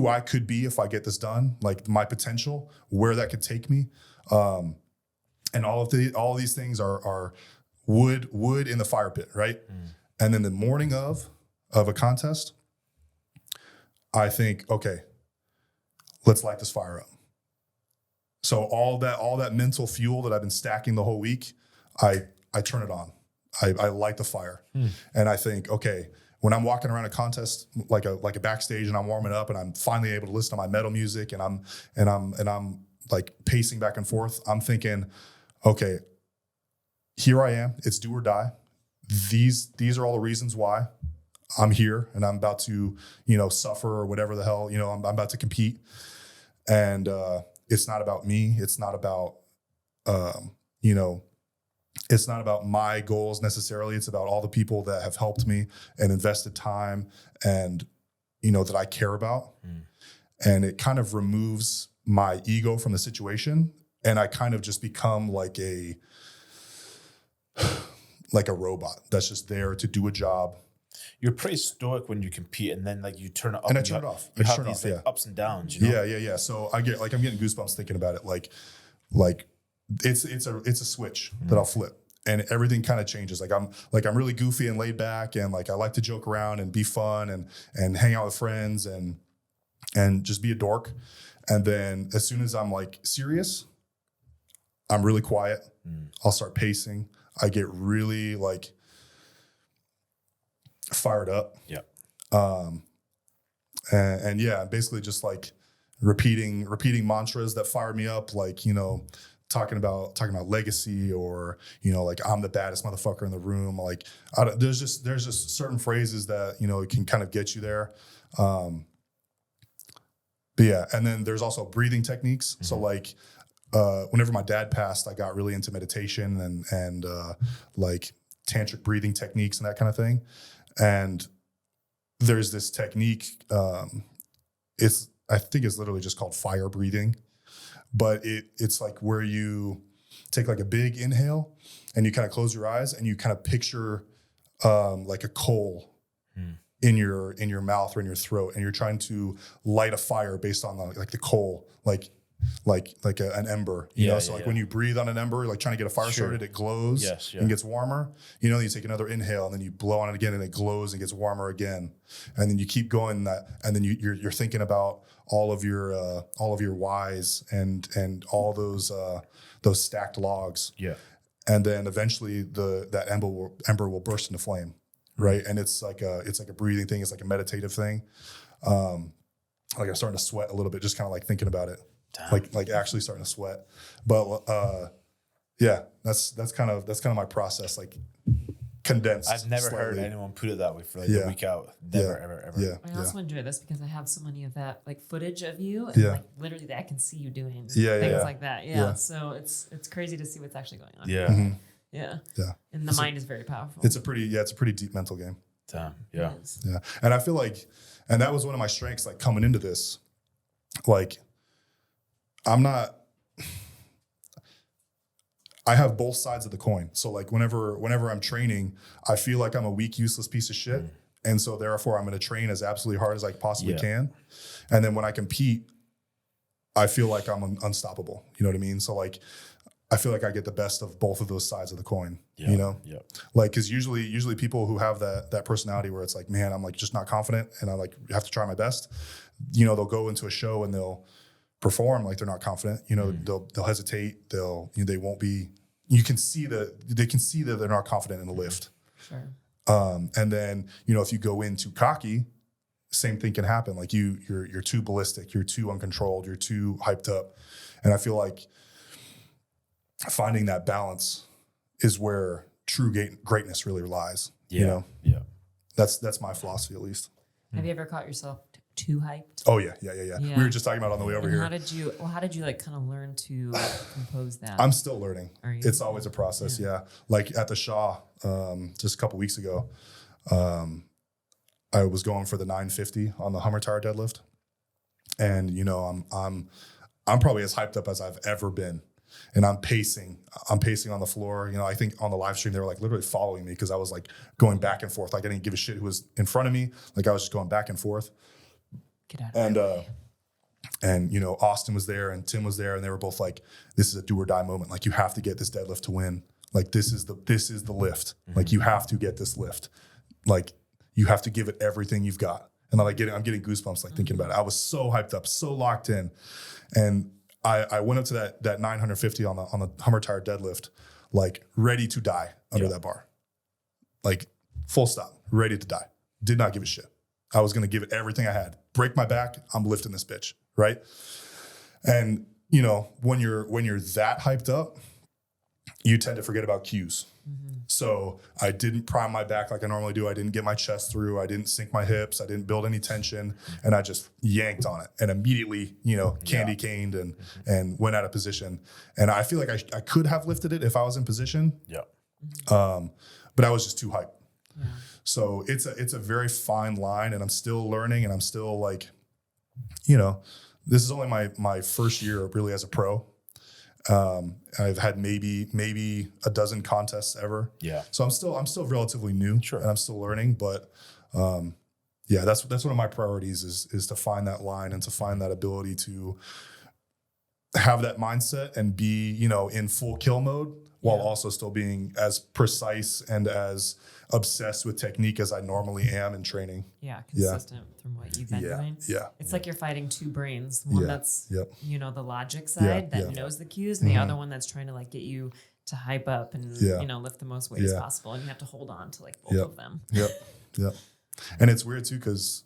I could be if I get this done, like my potential, where that could take me. And all of these things are wood in the fire pit, right? And then the morning of a contest, I think, okay, let's light this fire up. So all that mental fuel that I've been stacking the whole week, I turn it on. I light the fire. And I think, okay, when I'm walking around a contest like a backstage and I'm warming up and I'm finally able to listen to my metal music and I'm like pacing back and forth, I'm thinking, okay, here I am. It's do or die. These are all the reasons why I'm here, and I'm about to, suffer or whatever the hell, I'm about to compete. And it's not about me. It's not about, it's not about my goals necessarily. It's about all the people that have helped me and invested time and, that I care about. And it kind of removes my ego from the situation. And I kind of just become like a robot that's just there to do a job. You're pretty stoic when you compete, and then like you turn it up, and I turn it off. You have these ups and downs. You know? Yeah. So I'm getting goosebumps thinking about it. Like it's a switch that I'll flip, and everything kind of changes. I'm really goofy and laid back, and like I like to joke around and be fun and hang out with friends and just be a dork. And then as soon as I'm like serious, I'm really quiet. I'll start pacing. I get really like fired up. Yeah. And yeah, basically just like repeating mantras that fire me up, like, talking about legacy, or, like I'm the baddest motherfucker in the room. Like there's just certain phrases that, it can kind of get you there. But yeah. And then there's also breathing techniques. So like, whenever my dad passed, I got really into meditation and like tantric breathing techniques and that kind of thing. And there's this technique, I think it's literally just called fire breathing, but it's like where you take like a big inhale and you kind of close your eyes and you kind of picture like a coal in your mouth or in your throat, and you're trying to light a fire based on the coal, like an ember, when you breathe on an ember, like trying to get a fire started, it glows and gets warmer. Then you take another inhale and then you blow on it again and it glows and gets warmer again. And then you keep going and then you're thinking about all of your whys and all those stacked logs. Yeah. And then eventually that ember will burst into flame. Right. And it's like a breathing thing. It's like a meditative thing. Like I'm starting to sweat a little bit, just kind of like thinking about it. Damn. Like actually starting to sweat. But yeah, that's kind of my process, like condensed. I've never heard anyone put it that way for like a week out. Never, ever. Yeah. I also enjoy this because I have so many of that like footage of you, and like literally that I can see you doing things like that. Yeah. So it's crazy to see what's actually going on. Yeah. Mm-hmm. Yeah. Yeah. And the mind is very powerful. It's a pretty deep mental game. Damn. Yeah. Yeah. And I feel like, and that was one of my strengths, like coming into this, like I have both sides of the coin. So like whenever I'm training, I feel like I'm a weak, useless piece of shit. And so therefore I'm going to train as absolutely hard as I possibly can. And then when I compete, I feel like I'm unstoppable. You know what I mean? So like, I feel like I get the best of both of those sides of the coin, like, cause usually people who have that personality where it's like, man, I'm like just not confident and I like have to try my best. They'll go into a show and they'll perform like they're not confident. They'll hesitate. They won't be. They can see that they're not confident in the lift. Sure. And then if you go in too cocky, same thing can happen. Like you're too ballistic. You're too uncontrolled. You're too hyped up. And I feel like finding that balance is where true greatness really lies. Yeah. That's my philosophy, at least. Have you ever caught yourself too hyped? Oh yeah. We were just talking about it on the way over here. How did you like kind of learn to compose that? I'm still learning. It's always a process. Yeah. Like at the Shaw, just a couple weeks ago, I was going for the 950 on the Hummer Tower deadlift. And, I'm probably as hyped up as I've ever been. And I'm pacing on the floor. I think on the live stream, they were like literally following me because I was like going back and forth. Like I didn't give a shit who was in front of me. Like I was just going back and forth. Get out of my way. And Austin was there and Tim was there, and they were both like, this is a do or die moment. Like you have to get this deadlift to win. Like this is the lift. Mm-hmm. Like you have to get this lift. Like you have to give it everything you've got. And I'm getting goosebumps like thinking about it. I was so hyped up, so locked in. And I went up to that 950 on the Hummer Tire deadlift, like ready to die under that bar. Like full stop, ready to die. Did not give a shit. I was going to give it everything I had. Break my back, I'm lifting this bitch, right? And when you're that hyped up, you tend to forget about cues. So I didn't prime my back like I normally do. I didn't get my chest through. I didn't sink my hips. I didn't build any tension, and I just yanked on it and immediately, candy caned and went out of position. And I feel like I could have lifted it if I was in position. Yeah. But I was just too hyped. Yeah. So it's a very fine line, and I'm still learning, and I'm still like, this is only my first year really as a pro. I've had maybe a dozen contests ever. Yeah. So I'm still relatively new, and I'm still learning. But that's one of my priorities is to find that line and to find that ability to have that mindset and be in full kill mode while also still being as precise and as obsessed with technique as I normally am in training. Yeah, consistent from what you've been doing. Yeah. It's like you're fighting two brains. One that's, Yep. The logic side that knows the cues, and the other one that's trying to like get you to hype up and, lift the most weight as possible. And you have to hold on to like both of them. Yep. And it's weird too, because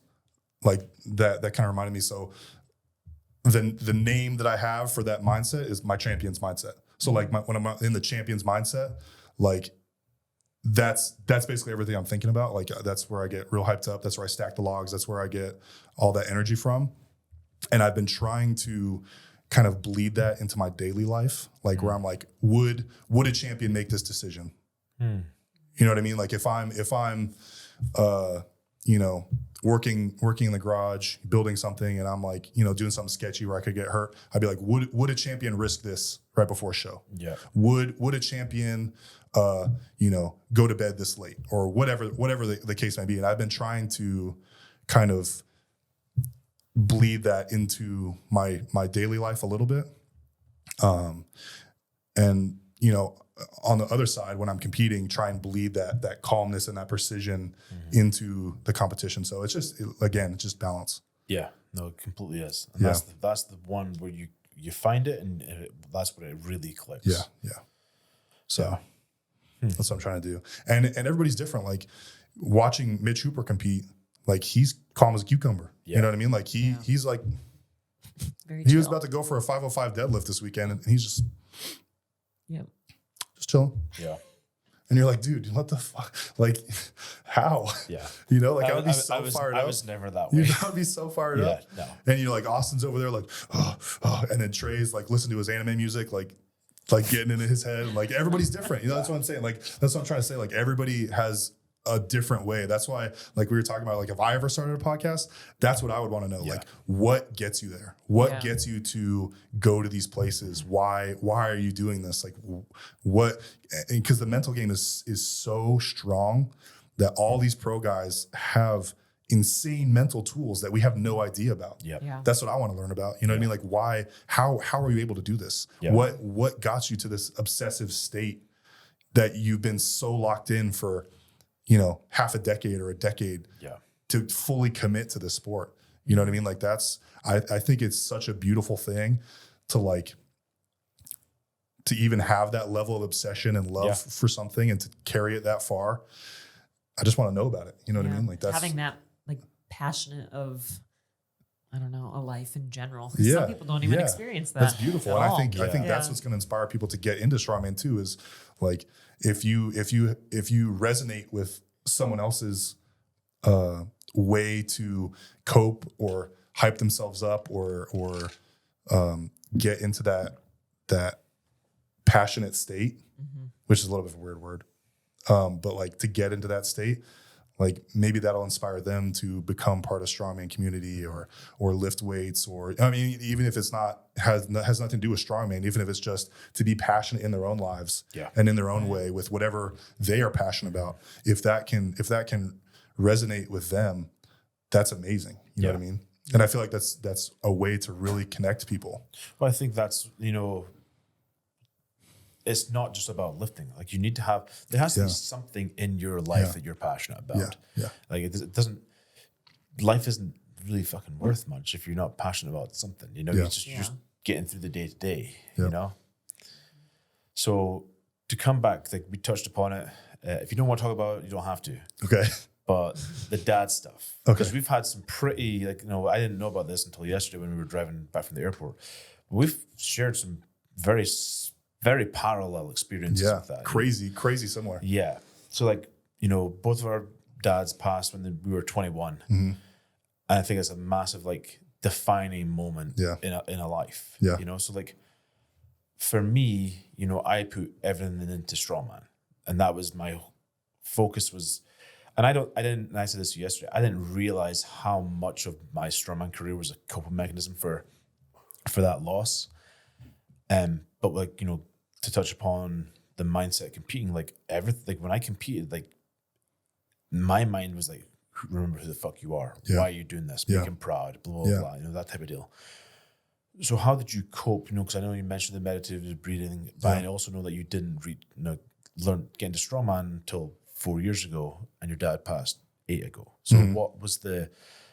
like that kind of reminded me. So the name that I have for that mindset is my champion's mindset. So like when I'm in the champion's mindset, like that's basically everything I'm thinking about. Like that's where I get real hyped up. That's where I stack the logs. That's where I get all that energy from. And I've been trying to kind of bleed that into my daily life. Like where I'm like, would a champion make this decision? You know what I mean? Like if I'm working in the garage, building something, and I'm like, doing something sketchy where I could get hurt, I'd be like, would a champion risk this right before a show? Yeah. Would a champion, go to bed this late or whatever the case may be? And I've been trying to kind of bleed that into my daily life a little bit. And on the other side, when I'm competing, try and bleed that calmness and that precision into the competition. So it's just balance. Yeah, no, it completely is. And that's the one where you find it, and that's where it really clicks. Yeah. So that's what I'm trying to do. And everybody's different. Like watching Mitch Hooper compete, like he's calm as a cucumber. Yeah. You know what I mean? Like he's like, Very he chill. was about to go for a 505 deadlift this weekend, and he's just chilling. Yeah. And you're like, dude, what the fuck? Like, how? Yeah. I would be so fired up. I was never that way. I would be so fired up. No. And you're like, Austin's over there, like, and then Trey's like, listen to his anime music, like getting into his head. Like, everybody's different. That's what I'm saying. Like, that's what I'm trying to say. Like, everybody has a different way. That's why, like we were talking about, like if I ever started a podcast, that's what I would want to know. Yeah. Like, what gets you there? What gets you to go to these places? Why are you doing this? Like what? Because the mental game is so strong that all these pro guys have insane mental tools that we have no idea about. Yep. Yeah. That's what I want to learn about. You know what I mean? Like why, how are you able to do this? Yeah. What got you to this obsessive state that you've been so locked in for, half a decade or a decade to fully commit to the sport? You know what I mean? Like I think it's such a beautiful thing to even have that level of obsession and love for something and to carry it that far. I just want to know about it. You know what I mean? Like that's having that like passionate of, I don't know, a life in general. Some people don't even experience that. That's beautiful. And I think Yeah. that's what's going to inspire people to get into strongman too, is like, if you resonate with someone else's way to cope or hype themselves up or get into that passionate state, which is a little bit of a weird word, but like to get into that state, like maybe that'll inspire them to become part of strongman community or lift weights, or I mean, even if it's has nothing to do with strongman, even if it's just to be passionate in their own lives and in their own way with whatever they are passionate about. If that can resonate with them, that's amazing. You know what I mean? And I feel like that's a way to really connect people. Well, I think that's, it's not just about lifting. Like you need to there has to be something in your life that you're passionate about. Yeah. Like it doesn't, life isn't really fucking worth much if you're not passionate about something, you're just getting through the day to day, So to come back, like we touched upon it, if you don't want to talk about it, you don't have to. Okay. But the dad stuff, because we've had some pretty, I didn't know about this until yesterday when we were driving back from the airport. We've shared some very very parallel experiences with that. Crazy similar. Yeah. So like, both of our dads passed when we were 21. Mm-hmm. And I think it's a massive like defining moment in a life. Yeah. So like for me, I put everything into strongman. And that was my focus was, and I said this to you yesterday, I didn't realize how much of my strongman career was a coping mechanism for that loss. But like, to touch upon the mindset of competing, like everything, like when I competed, like my mind was like, remember who the fuck you are. Yeah. Why are you doing this? Make him proud, blah, blah, blah, that type of deal. So how did you cope? Because I know you mentioned the meditative breathing, but I also know that you didn't learn get into strongman until 4 years ago, and your dad passed 8 ago. So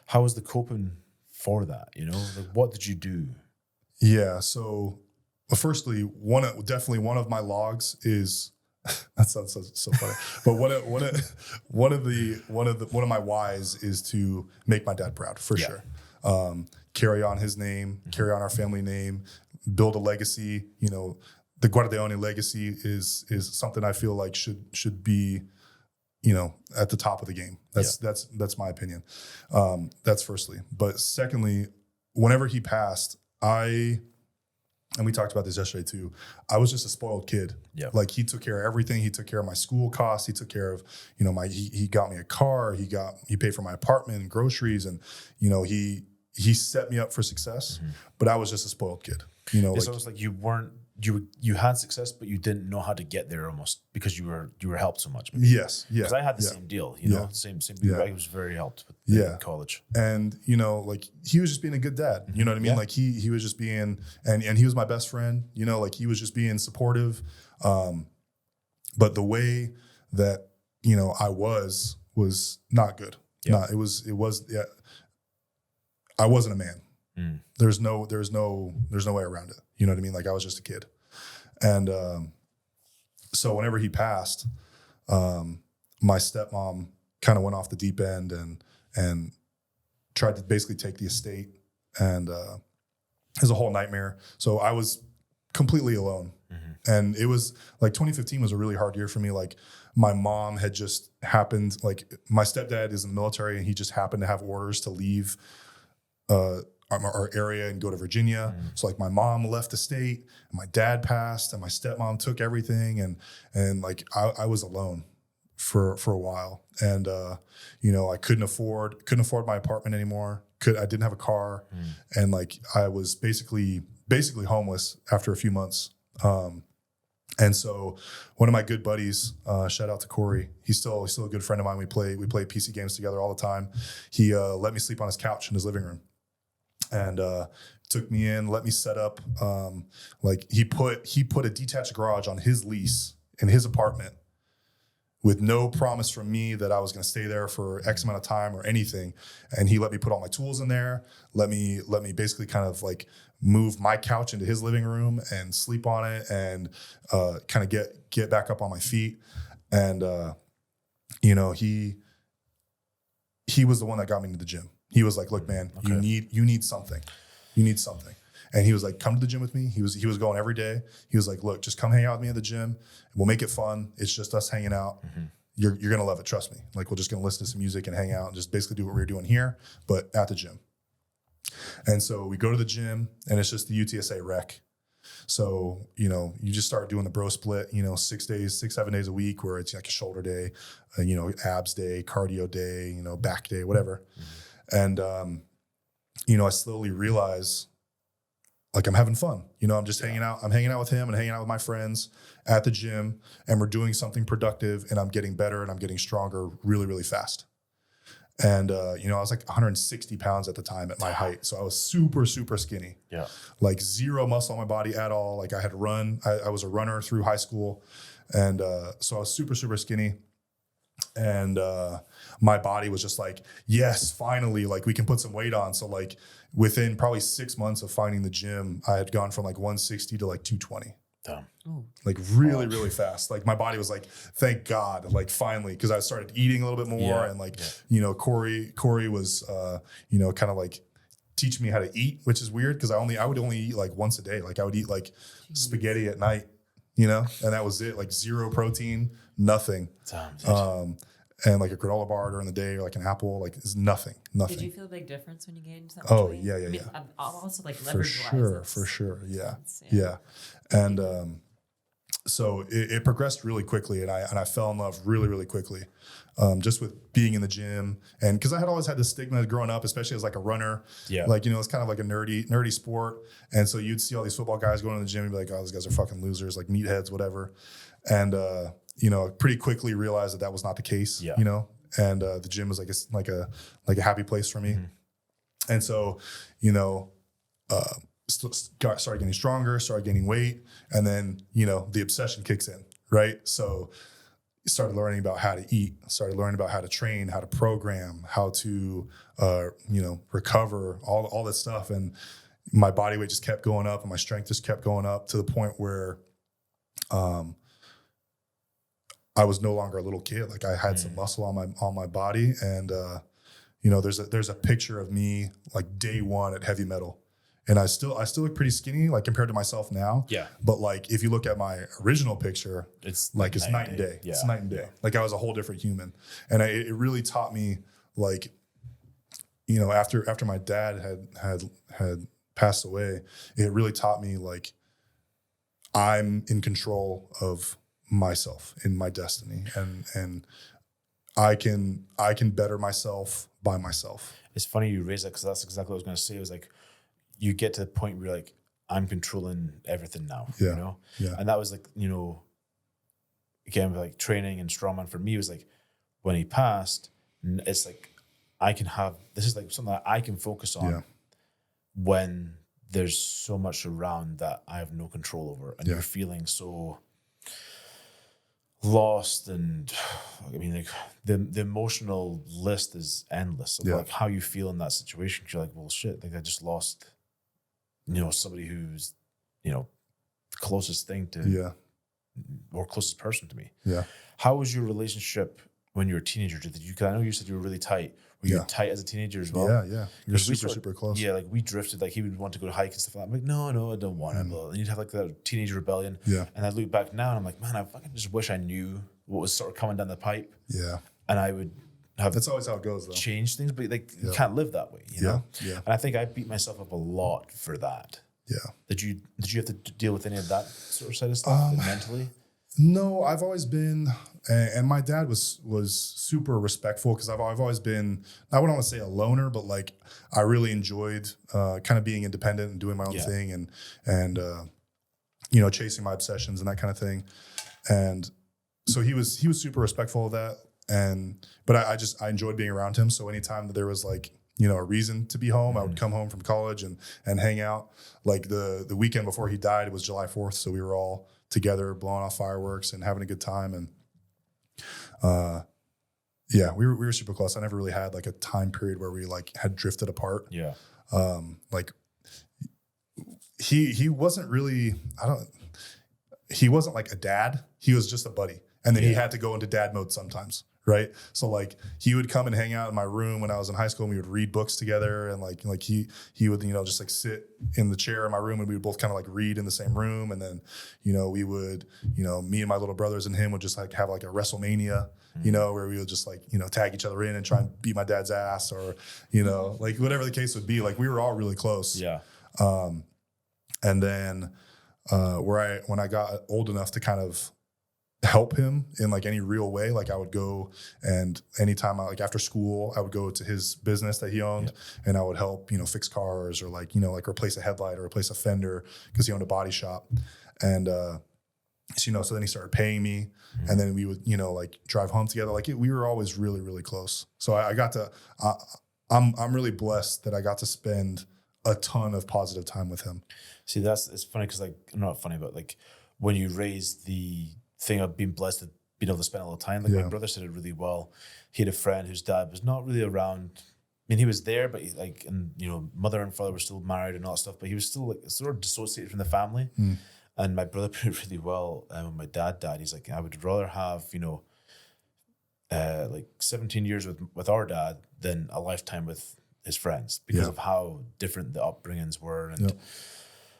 how was the coping for that? Like what did you do? Yeah. So firstly, definitely one of my logs is that sounds so funny. But one of my whys is to make my dad proud for sure. Carry on his name, carry on our family name, build a legacy. The Guardione legacy is something I feel like should be, at the top of the game. That's my opinion. That's firstly. But secondly, whenever he passed, and we talked about this yesterday too, I was just a spoiled kid. Yeah. Like he took care of everything. He took care of my school costs. He took care of, he got me a car. He paid for my apartment and groceries. And, he set me up for success, but I was just a spoiled kid. It's almost like you had success, but you didn't know how to get there almost because you were helped so much. Yes. Yeah. Because I had the same deal, same. Yeah. I was very helped in college. And, like he was just being a good dad. You know what I mean? Yeah. Like he was just being, and he was my best friend, like he was just being supportive. But the way that, I was not good. Yeah. I wasn't a man. There's no way around it. You know what I mean? Like I was just a kid. And so whenever he passed, my stepmom kind of went off the deep end and tried to basically take the estate, and it was a whole nightmare. So I was completely alone. And it was like 2015 was a really hard year for me. Like my mom had just happened, like my stepdad is in the military and he just happened to have orders to leave our area and go to Virginia. So like my mom left the state, and my dad passed, and my stepmom took everything, and like I was alone for a while, and I couldn't afford my apartment anymore. I didn't have a car, and like I was basically homeless after a few months. And so one of my good buddies, shout out to Corey, he's still a good friend of mine. We play PC games together all the time. He let me sleep on his couch in his living room, and took me in, let me set up. Like he put a detached garage on his lease in his apartment with no promise from me that I was going to stay there for X amount of time or anything. And he let me put all my tools in there, let me basically kind of like move my couch into his living room and sleep on it, and kind of get back up on my feet. And he was the one that got me into the gym. He was like, look, man, you need something. You need something. And he was like, come to the gym with me. He was going every day. He was like, look, just come hang out with me at the gym. We'll make it fun. It's just us hanging out. You're going to love it. Trust me. Like, we're just going to listen to some music and hang out and just basically do what we were doing here, but at the gym. And so we go to the gym, and it's just the UTSA rec. So, you just start doing the bro split, 6-7 days a week, where it's like a shoulder day, abs day, cardio day, back day, whatever. And, I slowly realize, like, I'm having fun. I'm just hanging out. I'm hanging out with him and hanging out with my friends at the gym, and we're doing something productive, and I'm getting better and I'm getting stronger really, really fast. And, I was like 160 pounds at the time at my height. So I was super, super skinny. Yeah. Like zero muscle on my body at all. Like I had run. I was a runner through high school. And so I was super, super skinny. And my body was just like, yes, finally, like we can put some weight on. So like within probably 6 months of finding the gym, I had gone from like 160 to like 220. Damn. Like really, really fast. Like my body was like, thank God, like finally, because I started eating a little bit more. And like, Corey was, kind of like teaching me how to eat, which is weird because I would only eat like once a day. Like I would eat like spaghetti at night, you know, and that was it. Like zero protein, nothing. And like a granola bar during the day, or like an apple, like it's nothing. Did you feel a big difference when you gained that much weight? Yeah. I mean, also like For sure. Yeah. Yeah. And so it progressed really quickly, and I fell in love really, really quickly, just with being in the gym, and because I had always had this stigma growing up, especially as like a runner. Yeah. Like, you know, it's kind of like a nerdy sport, and so you'd see all these football guys going to the gym and be like, oh, those guys are fucking losers, like meatheads, whatever, and you know, pretty quickly realized that was not the case. Yeah. You know, and the gym was like a happy place for me, and so, you know. Started getting stronger, started gaining weight, and then, you know, the obsession kicks in, right? So started learning about how to eat, started learning about how to train, how to program, how to, you know, recover, all that stuff. And my body weight just kept going up and my strength just kept going up to the point where I was no longer a little kid. Like I had some muscle on my body. And, you know, there's a picture of me like day one at heavy metal. And I still look pretty skinny, like compared to myself now. Yeah. But like, if you look at my original picture, it's night and day. Yeah. It's night and day. Like I was a whole different human. And it really taught me, like, you know, after my dad had passed away, it really taught me, like, I'm in control of myself, in my destiny, and I can better myself by myself. It's funny you raise that, because that's exactly what I was going to say. It was like, you get to the point where you're like, I'm controlling everything now, Yeah. you know? Yeah. And that was like, you know, again, with like training and strongman for me was like, when he passed, it's like, this is like something that I can focus on when there's so much around that I have no control over, and you're feeling so lost. And I mean, like the emotional list is endless of like how you feel in that situation. You're like, well, shit, like I just lost, you know, somebody who's, you know, closest thing to, or closest person to me. Yeah. How was your relationship when you were a teenager? Because I know you said you were really tight. Were you tight as a teenager as well? Yeah. You're super close. Yeah, like we drifted. Like he would want to go to hike and stuff like that. I'm like, no, I don't want to. And you'd have like that teenage rebellion. Yeah. And I look back now and I'm like, man, I fucking just wish I knew what was sort of coming down the pipe. Yeah. And I would have. That's always how it goes, though. Change things, but like you can't live that way, you know? Yeah. And I think I beat myself up a lot for that. Yeah. Did you have to deal with any of that sort of side of stuff mentally? No, I've always been, and my dad was super respectful, because I've always been, I wouldn't want to say a loner, but like I really enjoyed kind of being independent and doing my own thing, and you know, chasing my obsessions and that kind of thing. And so he was super respectful of that. But I enjoyed being around him. So anytime that there was like, you know, a reason to be home, I would come home from college and hang out. Like the weekend before he died, it was July 4th. So we were all together blowing off fireworks and having a good time. And we were super close. I never really had like a time period where we like had drifted apart. Yeah. Like he wasn't really, he wasn't like a dad. He was just a buddy. And then he had to go into dad mode sometimes. Right. So like he would come and hang out in my room when I was in high school, and we would read books together. And like he would, you know, just like sit in the chair in my room, and we would both kind of like read in the same room. And then, you know, we would, you know, me and my little brothers and him would just like have like a WrestleMania, you know, where we would just like, you know, tag each other in and try and beat my dad's ass, or, you know, like whatever the case would be. Like we were all really close. Yeah. And then when I got old enough to kind of help him in like any real way, like I would go, and anytime like after school, I would go to his business that he owned, and I would help, you know, fix cars, or like, you know, like replace a headlight or replace a fender, because he owned a body shop. And so, you know, so then he started paying me, and then we would, you know, like drive home together. Like we were always really, really close. So I got to, I'm really blessed that I got to spend a ton of positive time with him. See, it's funny, because like, not funny, but like when you raise the thing of being blessed to being able to spend a little time, like my brother said it really well. He had a friend whose dad was not really around. I mean, he was there, but and you know, mother and father were still married and all that stuff, but he was still like sort of dissociated from the family. And my brother put it really well when my dad died. He's like, I would rather have, you know, like 17 years with our dad than a lifetime with his friends, because of how different the upbringings were. And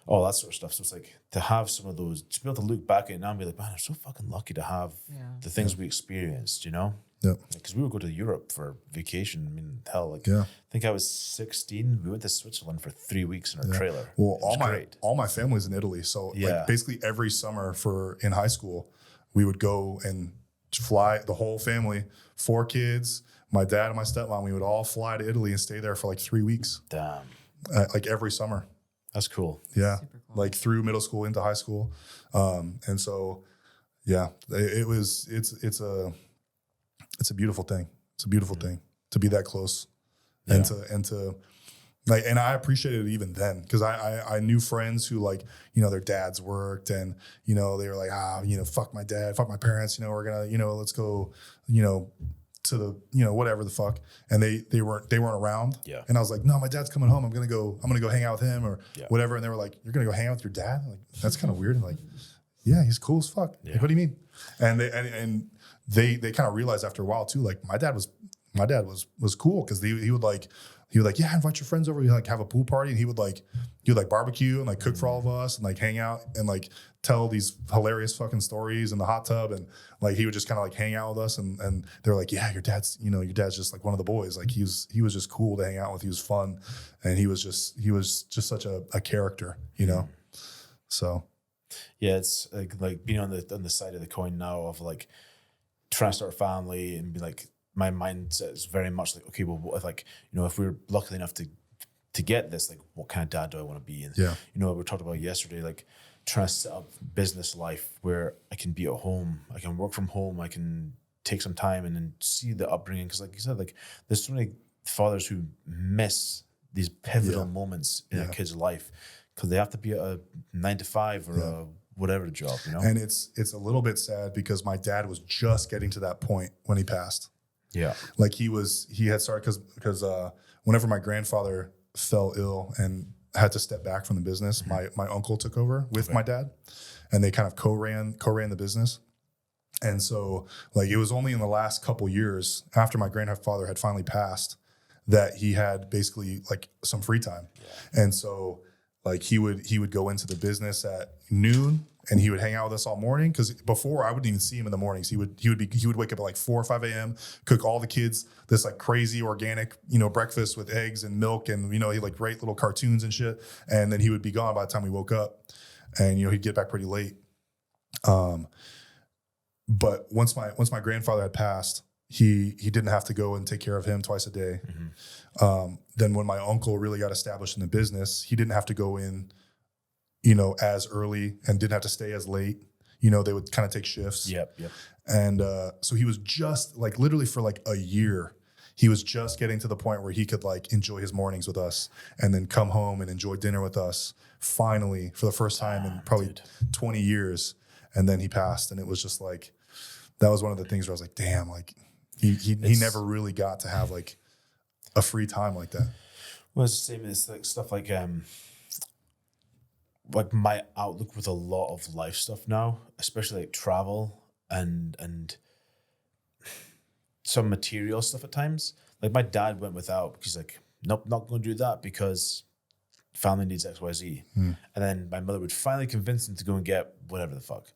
all that sort of stuff. So it's like to have some of those, to be able to look back at it now and be like, man, I'm so fucking lucky to have the things we experienced, you know? Yeah. Because we would go to Europe for vacation. I mean, hell, like, Yeah. I think I was 16. We went to Switzerland for 3 weeks in our trailer. Well, Great. all my family's in Italy. So like basically every summer in high school, we would go and fly the whole family, 4 kids, my dad and my stepmom, we would all fly to Italy and stay there for like 3 weeks. Damn. Like every summer. That's cool. Yeah. Super cool. Like through middle school into high school. And so, yeah, it's a beautiful thing. It's a beautiful thing to be that close and to like, and I appreciated it even then because I knew friends who like, you know, their dads worked and, you know, they were like, you know, fuck my dad, fuck my parents, you know, we're gonna, you know, let's go, you know, to the, you know, whatever the fuck. And they weren't around. Yeah. And I was like, no, my dad's coming home. I'm gonna go hang out with him or whatever. And they were like, you're gonna go hang out with your dad? I'm like, that's kind of weird. And like, yeah, he's cool as fuck. Yeah. Like, what do you mean? And they kind of realized after a while too, like my dad was cool because he would like, yeah, invite your friends over. He'd like have a pool party and he would like barbecue and like cook for all of us and like hang out and like tell these hilarious fucking stories in the hot tub. And like, he would just kind of like hang out with us. And they're like, yeah, your dad's just like one of the boys. Like he was just cool to hang out with. He was fun. And he was just such a character, you know? So. Yeah. It's like being on the side of the coin now of like trying to start a family and be like, my mindset is very much like, okay, well, what if like, you know, if we're lucky enough to get this, like what kind of dad do I want to be? And, you know, we talked about yesterday, like trying to set up business life where I can be at home, I can work from home, I can take some time and then see the upbringing. Cause like you said, like there's so many fathers who miss these pivotal moments in a kid's life because they have to be at a 9 to 5 or a whatever job, you know? And it's a little bit sad because my dad was just getting to that point when he passed. Yeah. Like he had started because whenever my grandfather fell ill and had to step back from the business, my uncle took over with my dad and they kind of co-ran the business. And so like it was only in the last couple years after my grandfather had finally passed that he had basically like some free time. Yeah. And so like he would go into the business at noon and he would hang out with us all morning. Cause before I wouldn't even see him in the mornings. He would wake up at like 4 or 5 a.m., cook all the kids this like crazy organic, you know, breakfast with eggs and milk. And, you know, he like write little cartoons and shit. And then he would be gone by the time we woke up and, you know, he'd get back pretty late. But once my grandfather had passed, he didn't have to go and take care of him twice a day. Then when my uncle really got established in the business, he didn't have to go in, you know, as early and didn't have to stay as late. You know, they would kind of take shifts. Yep. And so he was just like literally for like a year, he was just getting to the point where he could like enjoy his mornings with us and then come home and enjoy dinner with us finally for the first time in probably 20 years. And then he passed. And it was just like, that was one of the things where I was like, damn, like he never really got to have like a free time like that. Well, it's the same as like stuff like my outlook with a lot of life stuff now, especially like travel and some material stuff at times. Like my dad went without because he's like, nope, not going to do that because family needs XYZ. And then my mother would finally convince him to go and get whatever the fuck.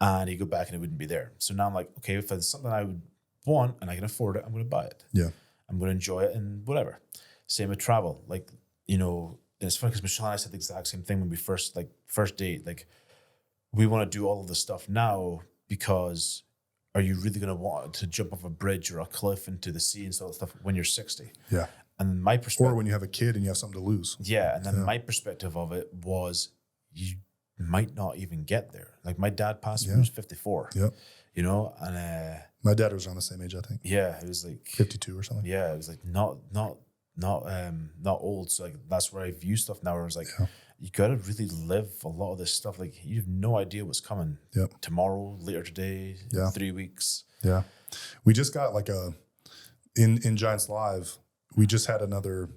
And he'd go back and it wouldn't be there. So now I'm like, okay, if there's something I would want and I can afford it, I'm going to buy it. Yeah. I'm going to enjoy it and whatever. Same with travel. Like, you know, it's funny because Michelle and I said the exact same thing when we first date. Like, we want to do all of this stuff now because are you really going to want to jump off a bridge or a cliff into the sea and all that stuff when you're 60? Yeah. And my perspective, or when you have a kid and you have something to lose. Yeah. And then my perspective of it was you might not even get there. Like my dad passed when he was 54. Yep. You know, and my dad was around the same age, I think. Yeah, it was like 52 or something. Yeah, it was like not old. So like that's where I view stuff now. Where I was like, you gotta really live a lot of this stuff. Like you have no idea what's coming tomorrow, later today, 3 weeks. Yeah, we just got like in Giants Live. We just had another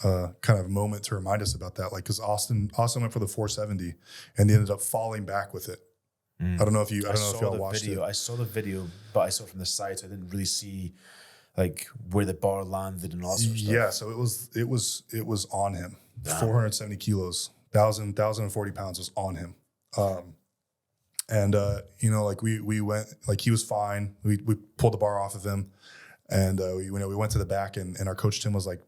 kind of moment to remind us about that. Like because Austin went for the 470 and he ended up falling back with it. I don't know if y'all watched it. I saw the video, but I saw it from the side, so I didn't really see like where the bar landed and all that sort of stuff. Yeah, so it was on him. 470 kilos 1,040 pounds was on him. And you know, like we went, like he was fine. We pulled the bar off of him, and we went to the back, and our coach Tim was like,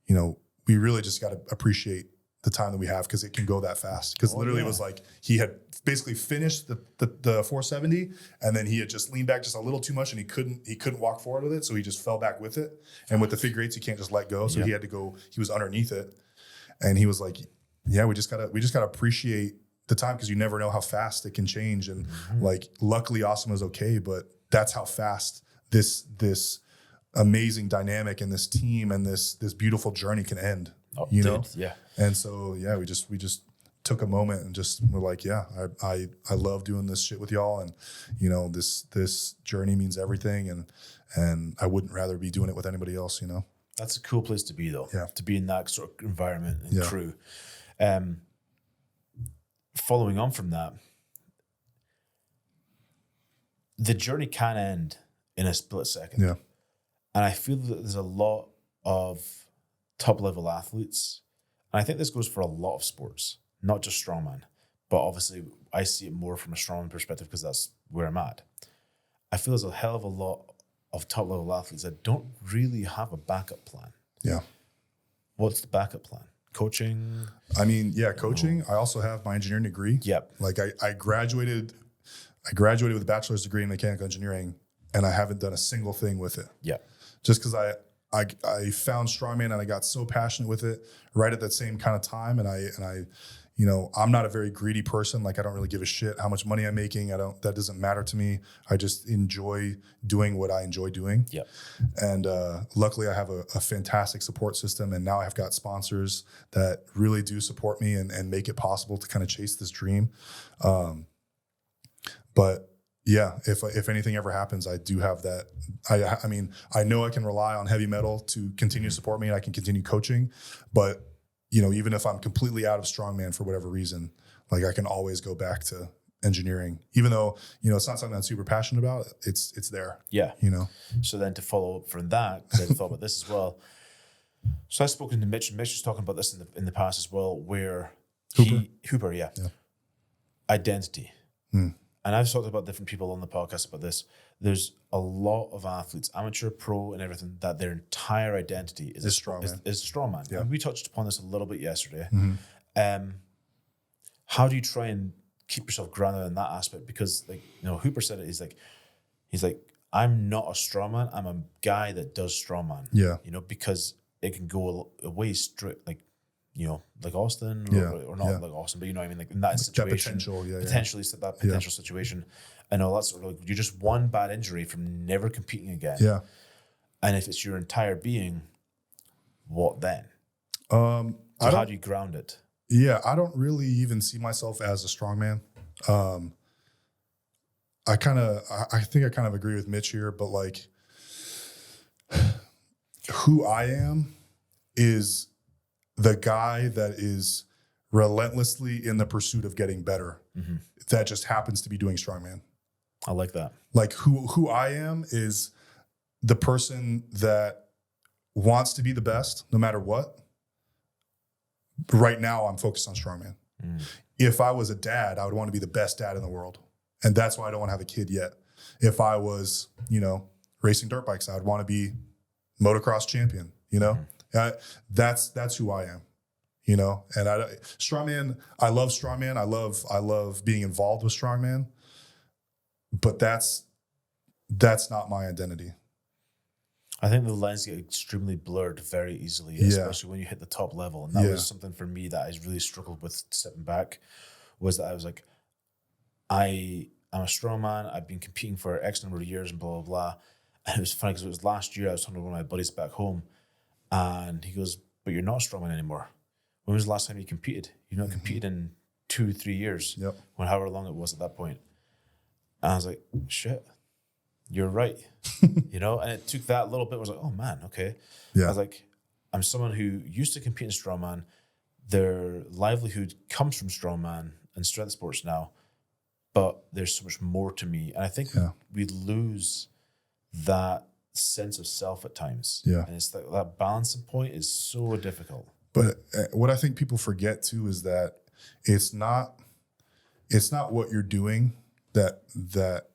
you know, we really just got to appreciate the time that we have, because it can go that fast. Because literally it was like he had basically finished the 470, and then he had just leaned back just a little too much, and he couldn't walk forward with it, so he just fell back with it. And with the figure eights, you can't just let go, so he had to go. He was underneath it, and he was like, "Yeah, we just gotta appreciate the time, because you never know how fast it can change." And like, luckily, Awesome was okay, but that's how fast this amazing dynamic and this team and this beautiful journey can end. Oh, you know, yeah. And so we just took a moment and just were like, yeah, I love doing this shit with y'all, and you know, this journey means everything, and I wouldn't rather be doing it with anybody else. You know, That's a cool place to be, though. Yeah. To be in that sort of environment and crew. Following on from that, the journey can end in a split second. Yeah. And I feel that there's a lot of top-level athletes, and I think this goes for a lot of sports, not just strongman, but obviously I see it more from a strongman perspective because that's where I'm at. I feel there's a hell of a lot of top-level athletes that don't really have a backup plan. Yeah. What's the backup plan? Coaching? I mean, yeah, coaching. I also have my engineering degree. Yep. Like I graduated with a bachelor's degree in mechanical engineering, and I haven't done a single thing with it. Yeah. Just because I found Strongman and I got so passionate with it right at that same kind of time. And I, you know, I'm not a very greedy person. Like, I don't really give a shit how much money I'm making. That doesn't matter to me. I just enjoy doing what I enjoy doing. Yeah. And luckily I have a fantastic support system. And now I've got sponsors that really do support me and make it possible to kind of chase this dream. But yeah, if anything ever happens, I do have that. I mean, I know I can rely on heavy metal to continue to support me, and I can continue coaching. But you know, even if I'm completely out of strongman for whatever reason, like, I can always go back to engineering, even though, you know, it's not something I'm super passionate about. It's there. Yeah. You know. So then to follow up from that, because I thought about this as well. So I've spoken to Mitch, and Mitch was talking about this in the past as well, where Hooper, yeah. Identity. And I've talked about different people on the podcast about this. There's a lot of athletes, amateur, pro, and everything, that their entire identity is strongman. Yeah. And we touched upon this a little bit yesterday. Mm-hmm. How do you try and keep yourself grounded in that aspect? Because, like, you know, Hooper said it. He's like, I'm not a strongman. I'm a guy that does strongman. Yeah. You know, because it can go away straight, like, you know, like Austin, or not like Austin, but you know what I mean, like in that situation, potentially that potential situation. I know that's sort of like, you're just one bad injury from never competing again. Yeah. And if it's your entire being, what then? So how do you ground it? Yeah, I don't really even see myself as a strongman. I think I kind of agree with Mitch here, but like, who I am is the guy that is relentlessly in the pursuit of getting better. Mm-hmm. That just happens to be doing strongman. I like that. Like, who I am is the person that wants to be the best no matter what. Right now, I'm focused on strongman. If I was a dad, I would want to be the best dad in the world. And that's why I don't want to have a kid yet. If I was, you know, racing dirt bikes, I would want to be motocross champion, you know? That's who I am, you know? And strongman, I love strongman. I love being involved with strongman, but that's not my identity. I think the lines get extremely blurred very easily, especially when you hit the top level. And that was something for me that I really struggled with stepping back, was that I was like, I'm a strongman. I've been competing for X number of years and blah, blah, blah. And it was funny because it was last year I was talking to one of my buddies back home, and he goes, but you're not a strongman anymore. When was the last time you competed? You've not competed in 2-3 years, when however long it was at that point. And I was like, shit, you're right. You know, and it took that little bit. I was like, oh man, okay. I was like, I'm someone who used to compete in strongman. Their livelihood comes from strongman and strength sports now, but there's so much more to me. And I think we lose that sense of self at times. Yeah. And it's like that balancing point is so difficult. But what I think people forget too is that it's not what you're doing that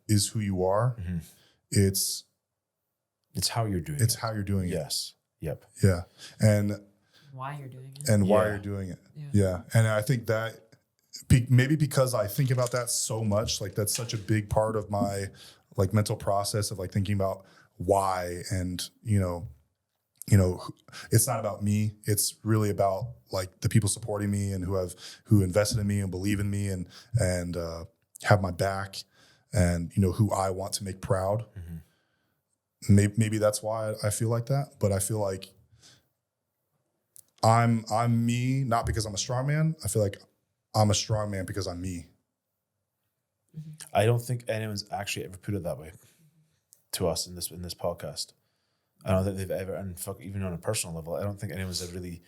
is who you are. Mm-hmm. It's how you're doing it's it. how you're doing it. Yes. Yep. Yeah. And Why you're doing it. and why Yeah. you're doing it. Yeah. Yeah. And I think that maybe because I think about that so much, like that's such a big part of my like mental process of like thinking about why. And, it's not about me. It's really about like the people supporting me and who invested in me and believe in me and have my back and, who I want to make proud. Mm-hmm. Maybe that's why I feel like that, but I feel like I'm me, not because I'm a strongman. I feel like I'm a strongman because I'm me. I don't think anyone's actually ever put it that way to us in this podcast. I don't think they've ever, and even on a personal level, I don't think anyone's ever really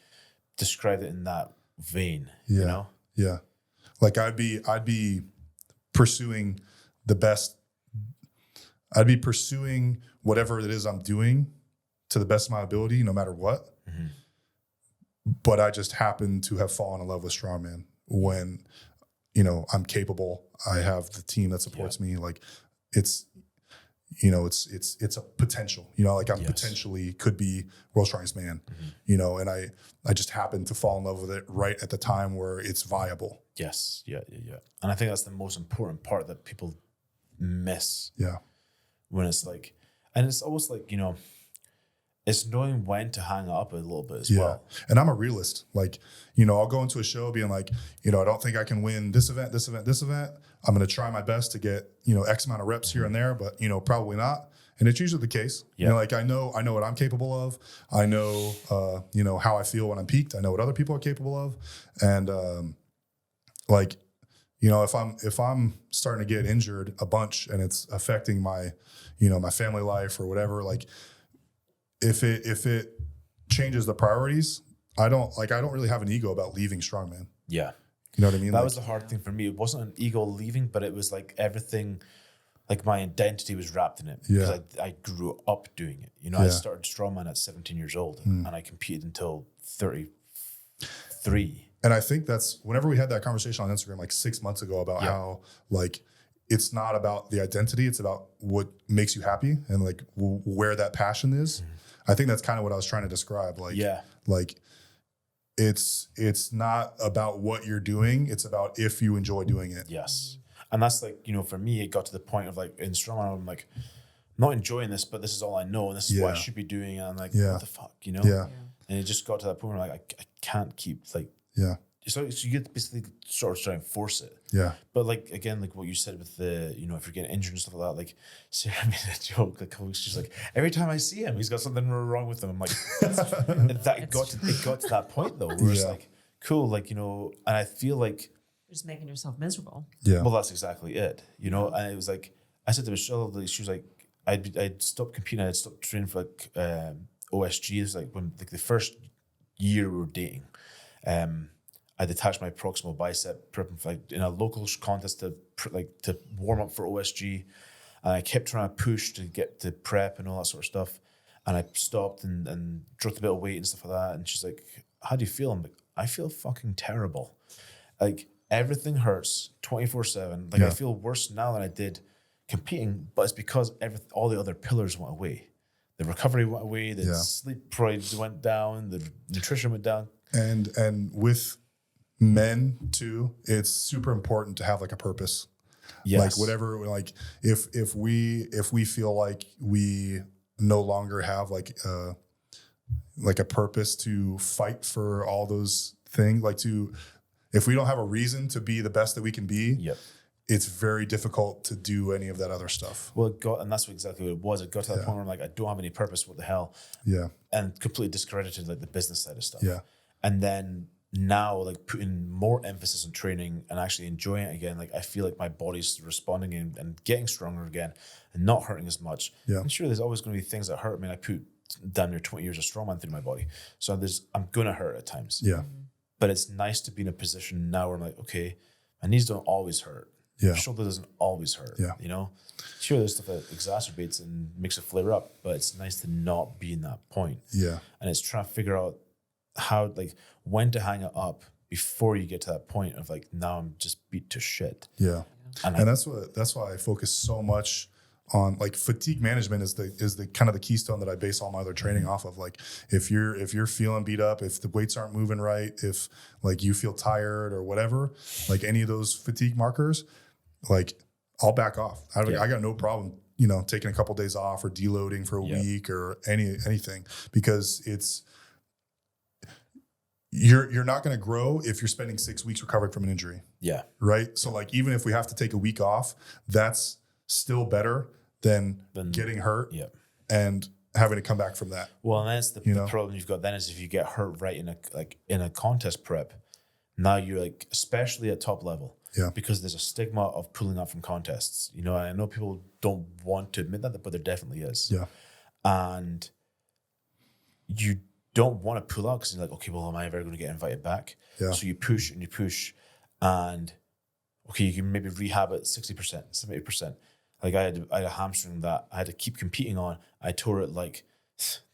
described it in that vein. Yeah. Yeah. Like I'd be pursuing the best. I'd be pursuing whatever it is I'm doing to the best of my ability, no matter what. Mm-hmm. But I just happen to have fallen in love with strongman when, I'm capable. I have the team that supports me. Like it's a potential, like I'm potentially could be world's strongest man, and I just happen to fall in love with it right at the time where it's viable. Yes. Yeah. And I think that's the most important part that people miss. Yeah. When it's like, and it's almost like, it's knowing when to hang up a little bit as well. And I'm a realist. Like, I'll go into a show being like, I don't think I can win this event, this event, this event. I'm going to try my best to get, X amount of reps here and there, but, probably not. And it's usually the case. Yeah. Like I know what I'm capable of. I know, how I feel when I'm peaked. I know what other people are capable of. And, if I'm starting to get injured a bunch and it's affecting my, my family life or whatever, like, if it changes the priorities, I don't really have an ego about leaving strongman. Yeah. You know what I mean? That was the hard thing for me. It wasn't an ego leaving, but it was like everything, like my identity was wrapped in it because I grew up doing it. I started strongman at 17 years old and I competed until 33. And I think that's whenever we had that conversation on Instagram like 6 months ago about how like it's not about the identity, it's about what makes you happy and like where that passion is. Mm-hmm. I think that's kind of what I was trying to describe. Like, like it's not about what you're doing. It's about if you enjoy doing it. Yes. And that's like, for me, it got to the point of like in strongman, I'm like, I'm not enjoying this, but this is all I know. And this is what I should be doing. And I'm like, what the fuck, Yeah. And it just got to that point where like, I can't keep like, so you get to basically sort of try and force it. Yeah. But like, again, like what you said with the, if you're getting injured and stuff like that, like, Sarah made a joke, like, she's like, every time I see him, he's got something wrong with him. I'm like, it got to that point though, where it's like, cool, like, and I feel like. You're just making yourself miserable. Yeah. Well, that's exactly it, and it was like, I said to Michelle, like, she was like, I'd stopped competing, I'd stopped training for like OSG. It was like when like the first year we were dating, I detached my proximal bicep prepping for, like in a local contest to warm up for OSG, and I kept trying to push to get to prep and all that sort of stuff, and I stopped and dropped a bit of weight and stuff like that. And she's like, "How do you feel?" I'm like, "I feel fucking terrible. Like everything hurts 24/7. Like I feel worse now than I did competing, but it's because all the other pillars went away. The recovery went away. The sleep probably went down. The nutrition went down, and with men too, it's super important to have like a purpose. Yes. Like whatever, like if we feel like we no longer have like a purpose to fight for all those things, if we don't have a reason to be the best that we can be, it's very difficult to do any of that other stuff. Well, and that's exactly what it was. It got to that point where I'm like, I don't have any purpose. What the hell? Yeah. And completely discredited like the business side of stuff. Yeah. And then now like putting more emphasis on training and actually enjoying it again. Like I feel like my body's responding and getting stronger again and not hurting as much. Yeah. And sure, there's always going to be things that hurt. I mean, I put damn near 20 years of strongman through my body. So I'm going to hurt at times. Yeah. But it's nice to be in a position now where I'm like, okay, my knees don't always hurt. Yeah. My shoulder doesn't always hurt. Yeah. Sure, there's stuff that exacerbates and makes it flare up, but it's nice to not be in that point. Yeah. And it's trying to figure out when to hang it up before you get to that point of like, now I'm just beat to shit. Yeah. And that's why I focus so much on like fatigue management is the kind of the keystone that I base all my other training off of. Like if you're feeling beat up, if the weights aren't moving right, if like you feel tired or whatever, like any of those fatigue markers, like I'll back off. I got no problem, taking a couple days off or deloading for a week or anything, because you're not going to grow if you're spending 6 weeks recovering from an injury. Yeah. Right. So like, even if we have to take a week off, that's still better than getting hurt and having to come back from that. Well, and that's the problem you've got then is if you get hurt right in a contest prep, now you're like, especially at top level, because there's a stigma of pulling up from contests. I know people don't want to admit that, but there definitely is. Yeah. And you don't want to pull out because you're like, okay, well, am I ever going to get invited back? Yeah. So you push and okay, you can maybe rehab it 60%, 70%. Like I had a hamstring that I had to keep competing on. I tore it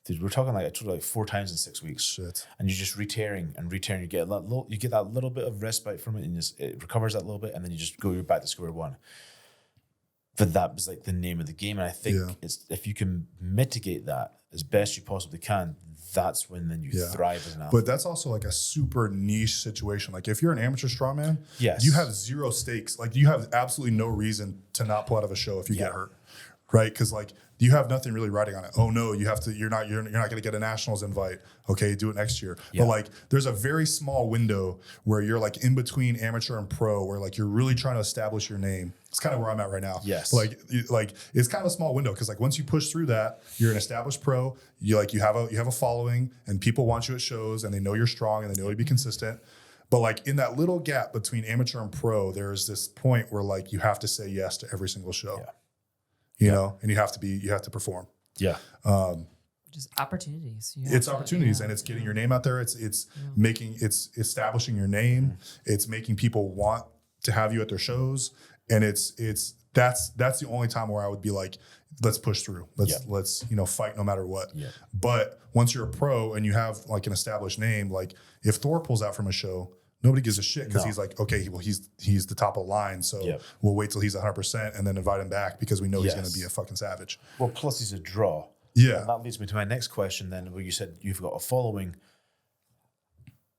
dude, we're talking like I tore it like 4 times in 6 weeks. Shit. And you're just re-tearing. You get that little bit of respite from it, and it recovers that little bit, and then you're back to square one. But that was like the name of the game, and I think it's if you can mitigate that as best you possibly can, that's when then you thrive as an athlete. But that's also like a super niche situation. Like if you're an amateur strongman, you have zero stakes. Like you have absolutely no reason to not pull out of a show if you get hurt, right? Because like you have nothing really riding on it. Oh no, you're not going to get a nationals invite. Okay, do it next year. But like there's a very small window where you're like in between amateur and pro, where like you're really trying to establish your name. It's kind of where I'm at right now. Yes. Like it's kind of a small window because like once you push through that, you're an established pro. You have a following, and people want you at shows, and they know you're strong, and they know you to be consistent. But like in that little gap between amateur and pro, there's this point where like you have to say yes to every single show. Yeah. You know, and you have to perform. Yeah. Just opportunities. It's opportunities, and it's getting your name out there. It's establishing your name. It's making people want to have you at their shows. And that's the only time where I would be like, let's push through. Let's fight no matter what. Yeah. But once you're a pro and you have like an established name, like if Thor pulls out from a show, nobody gives a shit because he's like, okay, well he's the top of the line, so we'll wait till he's 100% and then invite him back because we know he's going to be a fucking savage. Well, plus he's a draw. Yeah. And that leads me to my next question then, where you said you've got a following.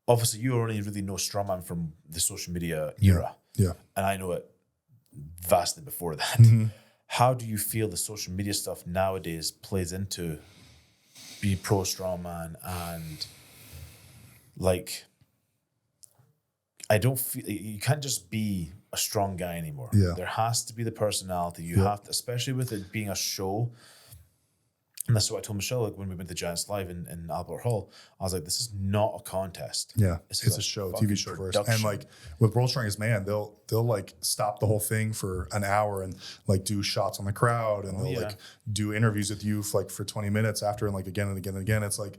Obviously, you only really know Strongman from the social media era. Yeah. And I know it vastly before that. Mm-hmm. How do you feel the social media stuff nowadays plays into be pro strongman and like I don't feel you can't just be a strong guy anymore. Yeah. There has to be the personality. You have to, especially with it being a show. And that's what I told Michelle, like when we went to Giants Live in Albert Hall, I was like, this is not a contest. Yeah. It's a show, TV show first. And like with World's Strongest Man, they'll like stop the whole thing for an hour and like do shots on the crowd, and they'll like do interviews with you for 20 minutes after, and like again and again and again. It's like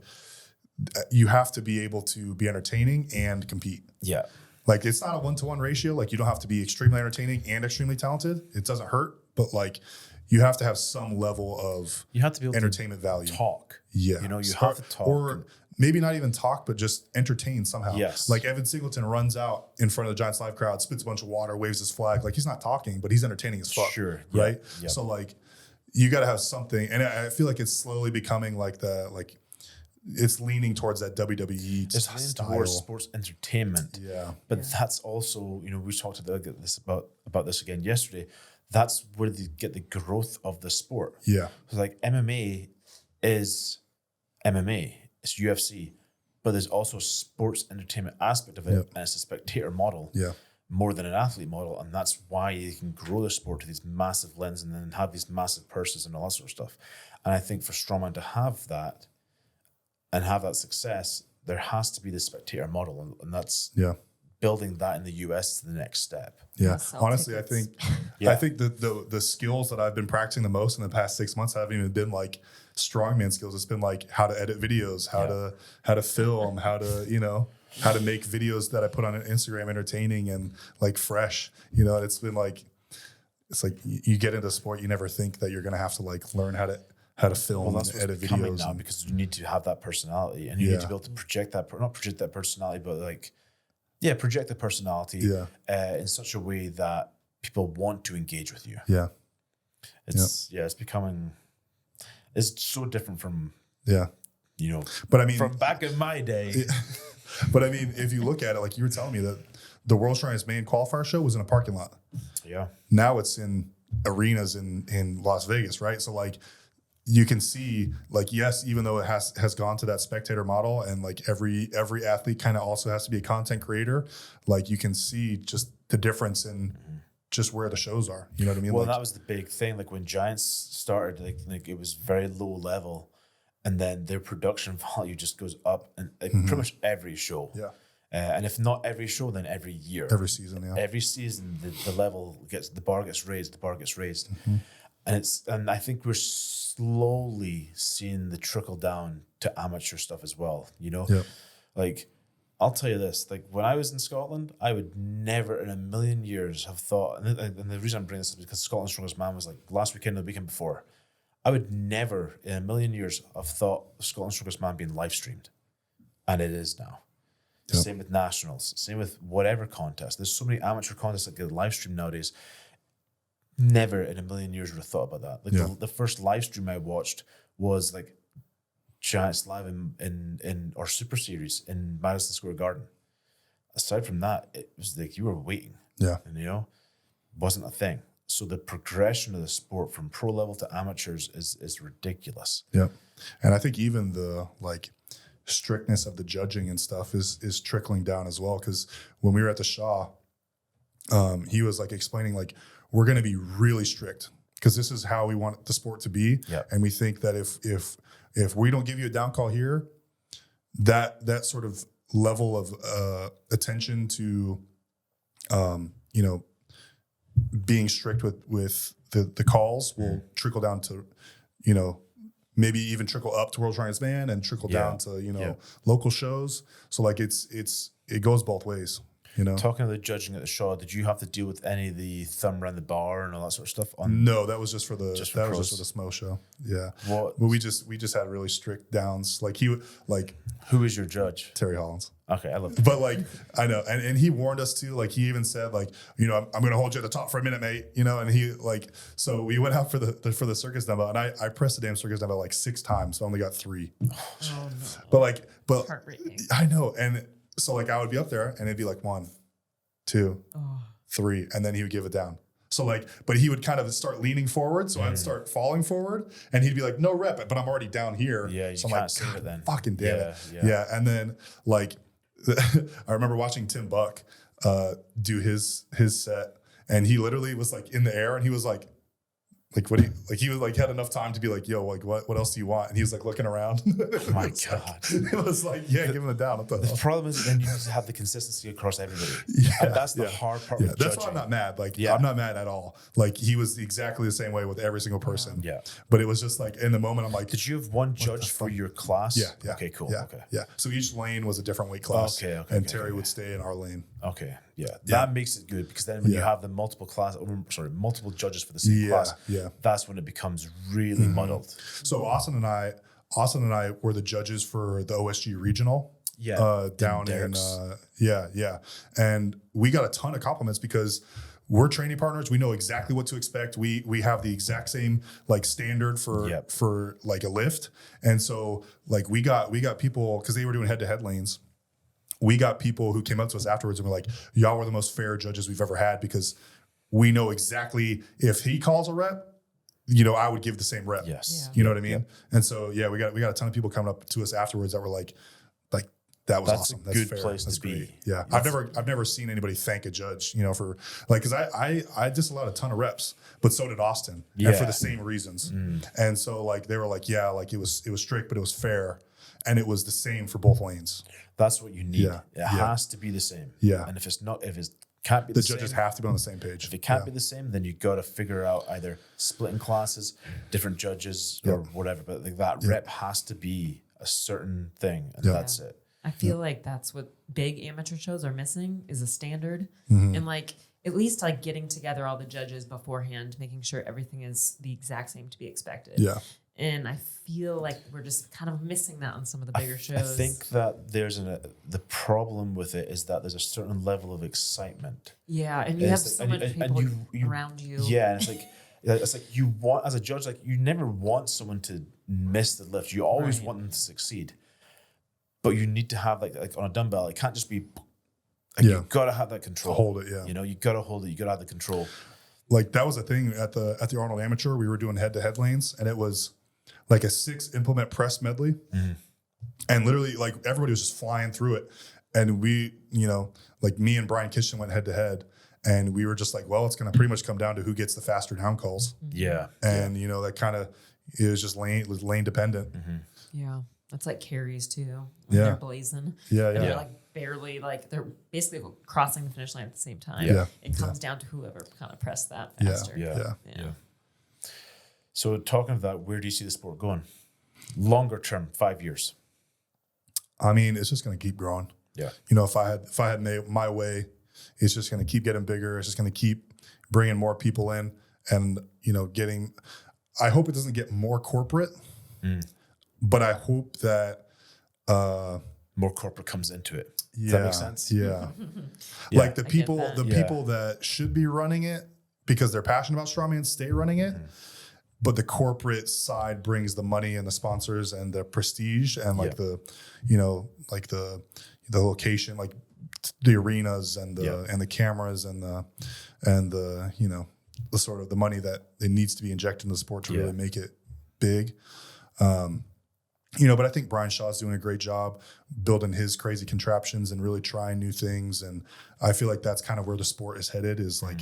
you have to be able to be entertaining and compete. Yeah. Like it's not a 1-to-1 ratio. Like you don't have to be extremely entertaining and extremely talented. It doesn't hurt, but like you have to have some level of entertainment value. Talk. Yeah. You have to talk. Or maybe not even talk, but just entertain somehow. Yes. Like Evan Singleton runs out in front of the Giants Live crowd, spits a bunch of water, waves his flag. Like he's not talking, but he's entertaining as fuck. Sure. Right? Yeah. So like you got to have something. And I feel like it's slowly becoming it's leaning towards that WWE it's style. Towards sports entertainment. Yeah. But that's also, we talked about this again yesterday. That's where they get the growth of the sport. Yeah. So like MMA is MMA, it's UFC, but there's also a sports entertainment aspect of it, and it's a spectator model more than an athlete model, and that's why you can grow the sport to these massive lenses and then have these massive purses and all that sort of stuff. And I think for strongman to have that and have that success, there has to be the spectator model, and that's building that in the US to the next step. Yeah, honestly, I think the skills that I've been practicing the most in the past 6 months haven't even been like strongman skills. It's been like how to edit videos, how to film, how to make videos that I put on Instagram entertaining and like fresh. It's been like you get into sport, you never think that you're gonna have to like learn how how to film Well, and that's what's edit coming videos. now And, because you need to have that personality, and you need to be able to project that, not project that personality, but like, project the personality in such a way that people want to engage with you. yeah. It's becoming, it's so different from, But I mean, from back in my day. but I mean, if you look at it, like you were telling me that the World's Strongest Man qualifier show was in a parking lot. Yeah. Now it's in arenas in Las Vegas, right? So like you can see, like, yes, even though it has gone to that spectator model, and like every athlete kind of also has to be a content creator, like you can see just the difference in just where the shows are. You know what I mean? Well, like, that was the big thing. Like when Giants started, like it was very low level, and then their production value just goes up, and like pretty much every show. Yeah. And if not every show, then every year, every season. Yeah. every season, the level the bar gets raised, and I think we're slowly seeing the trickle down to amateur stuff as well. Yeah. Like I'll tell you this: like when I was in Scotland, I would never in a million years have thought, and the reason I'm bringing this is because Scotland's Strongest Man was like last weekend, the weekend before. I would never in a million years have thought Scotland's Strongest Man being live streamed, and it is now. Yep. Same with nationals, same with whatever contest. There's so many amateur contests that get live streamed nowadays. Never in a million years would have thought about that. Like the first live stream I watched was like Giants live in or Super Series in Madison Square Garden. Aside from that, it was like you were waiting. Yeah. And wasn't a thing. So the progression of the sport from pro level to amateurs is ridiculous. Yeah. And I think even the like strictness of the judging and stuff is trickling down as well. Because when we were at the Shaw, he was like explaining like we're going to be really strict because this is how we want the sport to be. Yeah. And we think that if we don't give you a down call here, that sort of level of attention to being strict with the calls will trickle down to maybe even trickle up to World's Strongest Man and trickle down to local shows. So like it goes both ways. Talking of the judging at the Shaw, did you have to deal with any of the thumb around the bar and all that sort of stuff? No, that was just for the Just for the Smo show. Yeah. What? But we just had really strict downs. Like Who was your judge? Terry Hollins. Okay, I love that. But like I know, and he warned us too. Like he even said, like I'm going to hold you at the top for a minute, mate. And he like so we went out for the circus dumbbell, and I pressed the damn circus dumbbell like 6 times, so I only got 3. Oh no. But Heartbreaking. I know, and so like I would be up there, and it'd be like 1, 2, 3, and then he would give it down. So like, but he would kind of start leaning forward, so I'd start falling forward, and he'd be like, "No, rep it," but I'm already down here. Yeah, you so I'm can't like, save it then. Fucking damn it. Yeah. And then like, I remember watching Tim Buck do his set, and he literally was like in the air, and he was like what do you like? He was like had enough time to be like, "Yo, like what else do you want?" And he was like looking around. Oh my God. It was like, give him a down. What the hell? The problem is that then you need to have the consistency across everybody. Yeah, And that's the hard part with that's judging. why I'm not mad. Like, Yeah. I'm not mad at all. Like, he was exactly the same way with every single person. Yeah. But it was just like, in the moment, I'm like, Did you have one judge for your class? yeah. Okay, cool. Yeah, Okay. yeah. So each lane was a different weight class. Okay, And Terry would stay in our lane. Okay. Yeah. That makes it good because then when you have the multiple judges for the same class, that's when it becomes really muddled. So Austin and I were the judges for the OSG regional. Down in and we got a ton of compliments because we're training partners. We know exactly what to expect. We have the exact same like standard for like a lift, and so like we got people because they were doing head-to-head lanes. We got people who came up to us afterwards and were like, "Y'all were the most fair judges we've ever had because we know exactly if he calls a rep, I would give the same rep." Yes. You know what I mean? And so, we got a ton of people coming up to us afterwards that were like that was That's awesome. a That's good fair. place That's to great. be. Yeah. I've never seen anybody thank a judge, for like, cause I just allowed a ton of reps, but so did Austin and for the same reasons. And so like, they were like, it was strict, but it was fair. And it was the same for both lanes. That's what you need. Yeah. It has to be the same. Yeah. And if it can't be the same, judges have to be on the same page. If it can't be the same, then you got to figure out either splitting classes, different judges, or whatever. But like that rep has to be a certain thing, and that's it. I feel like that's what big amateur shows are missing is a standard, and like at least like getting together all the judges beforehand, making sure everything is the exact same to be expected. Yeah. And I feel like we're just kind of missing that on some of the bigger shows. I think that the problem with it is that there's a certain level of excitement. Yeah, and you have so much people you around you. Yeah, and it's like you want, as a judge, like you never want someone to miss the lift. You always want them to succeed. But you need to have like on a dumbbell, it can't just be you gotta have that control. Hold it, yeah. You know, you gotta hold it, you gotta have the control. Like that was a thing at the Arnold Amateur. We were doing head-to-head lanes, and it was like a 6 implement press medley. Mm-hmm. And literally like everybody was just flying through it. And we, you know, like me and Brian Kitchen went head-to-head. And we were just like, well, it's going to pretty much come down to who gets the faster down calls. Yeah. And, you know, that kind of, it was just lane dependent. Mm-hmm. Yeah. That's like carries too. When they're blazing. Yeah. And they're like barely, like they're basically crossing the finish line at the same time. Yeah. It comes down to whoever kind of pressed that faster. Yeah. So talking of that, where do you see the sport going? Longer term, 5 years. I mean, it's just going to keep growing. Yeah. You know, if I had made my way, it's just going to keep getting bigger. It's just going to keep bringing more people in, and you know, I hope it doesn't get more corporate, but I hope that more corporate comes into it. Does that make sense? Yeah. Like the people that should be running it because they're passionate about strongman stay running it. But the corporate side brings the money and the sponsors and the prestige and like the, you know, like the location, like the arenas and the cameras and the you know, the sort of the money that it needs to be injected into the sport to really make it big. You know, but I think Brian Shaw's doing a great job building his crazy contraptions and really trying new things. And I feel like that's kind of where the sport is headed is like,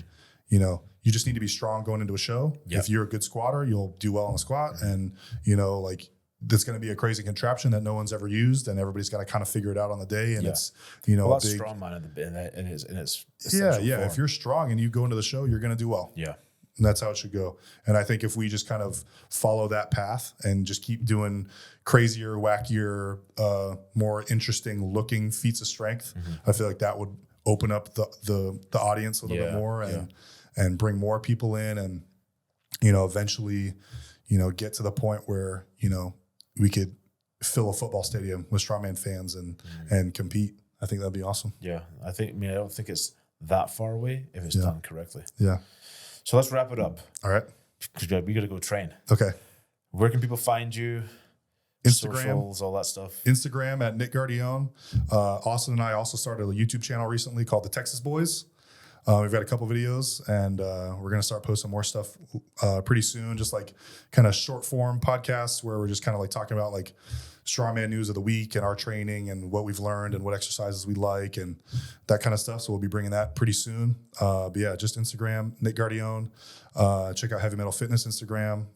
you know, you just need to be strong going into a show. If you're a good squatter, you'll do well on a squat. And, you know, like there's going to be a crazy contraption that no one's ever used and everybody's got to kind of figure it out on the day. And it's, you know, that's Strongman in its form. If you're strong and you go into the show, you're going to do well. Yeah. And that's how it should go. And I think if we just kind of follow that path and just keep doing crazier, wackier, more interesting looking feats of strength, I feel like that would open up the audience a little bit more and bring more people in and, you know, eventually, you know, get to the point where, you know, we could fill a football stadium with strongman fans and compete. I think that'd be awesome. Yeah. I don't think it's that far away if it's done correctly. Yeah. So let's wrap it up. All right. We got to go train. Okay. Where can people find you? Instagram, socials, all that stuff. Instagram at Nick Guardione. Austin and I also started a YouTube channel recently called The Texas Boys. We've got a couple videos, and we're going to start posting more stuff pretty soon. Just like kind of short form podcasts where we're just kind of like talking about like strongman news of the week and our training and what we've learned and what exercises we like and that kind of stuff. So we'll be bringing that pretty soon. But yeah, just Instagram, Nick Guardione. Check out Heavy Metal Fitness Instagram,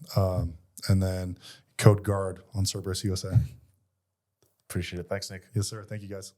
and then Code Guard on Cerberus USA. Appreciate it. Thanks, Nick. Yes, sir. Thank you, guys.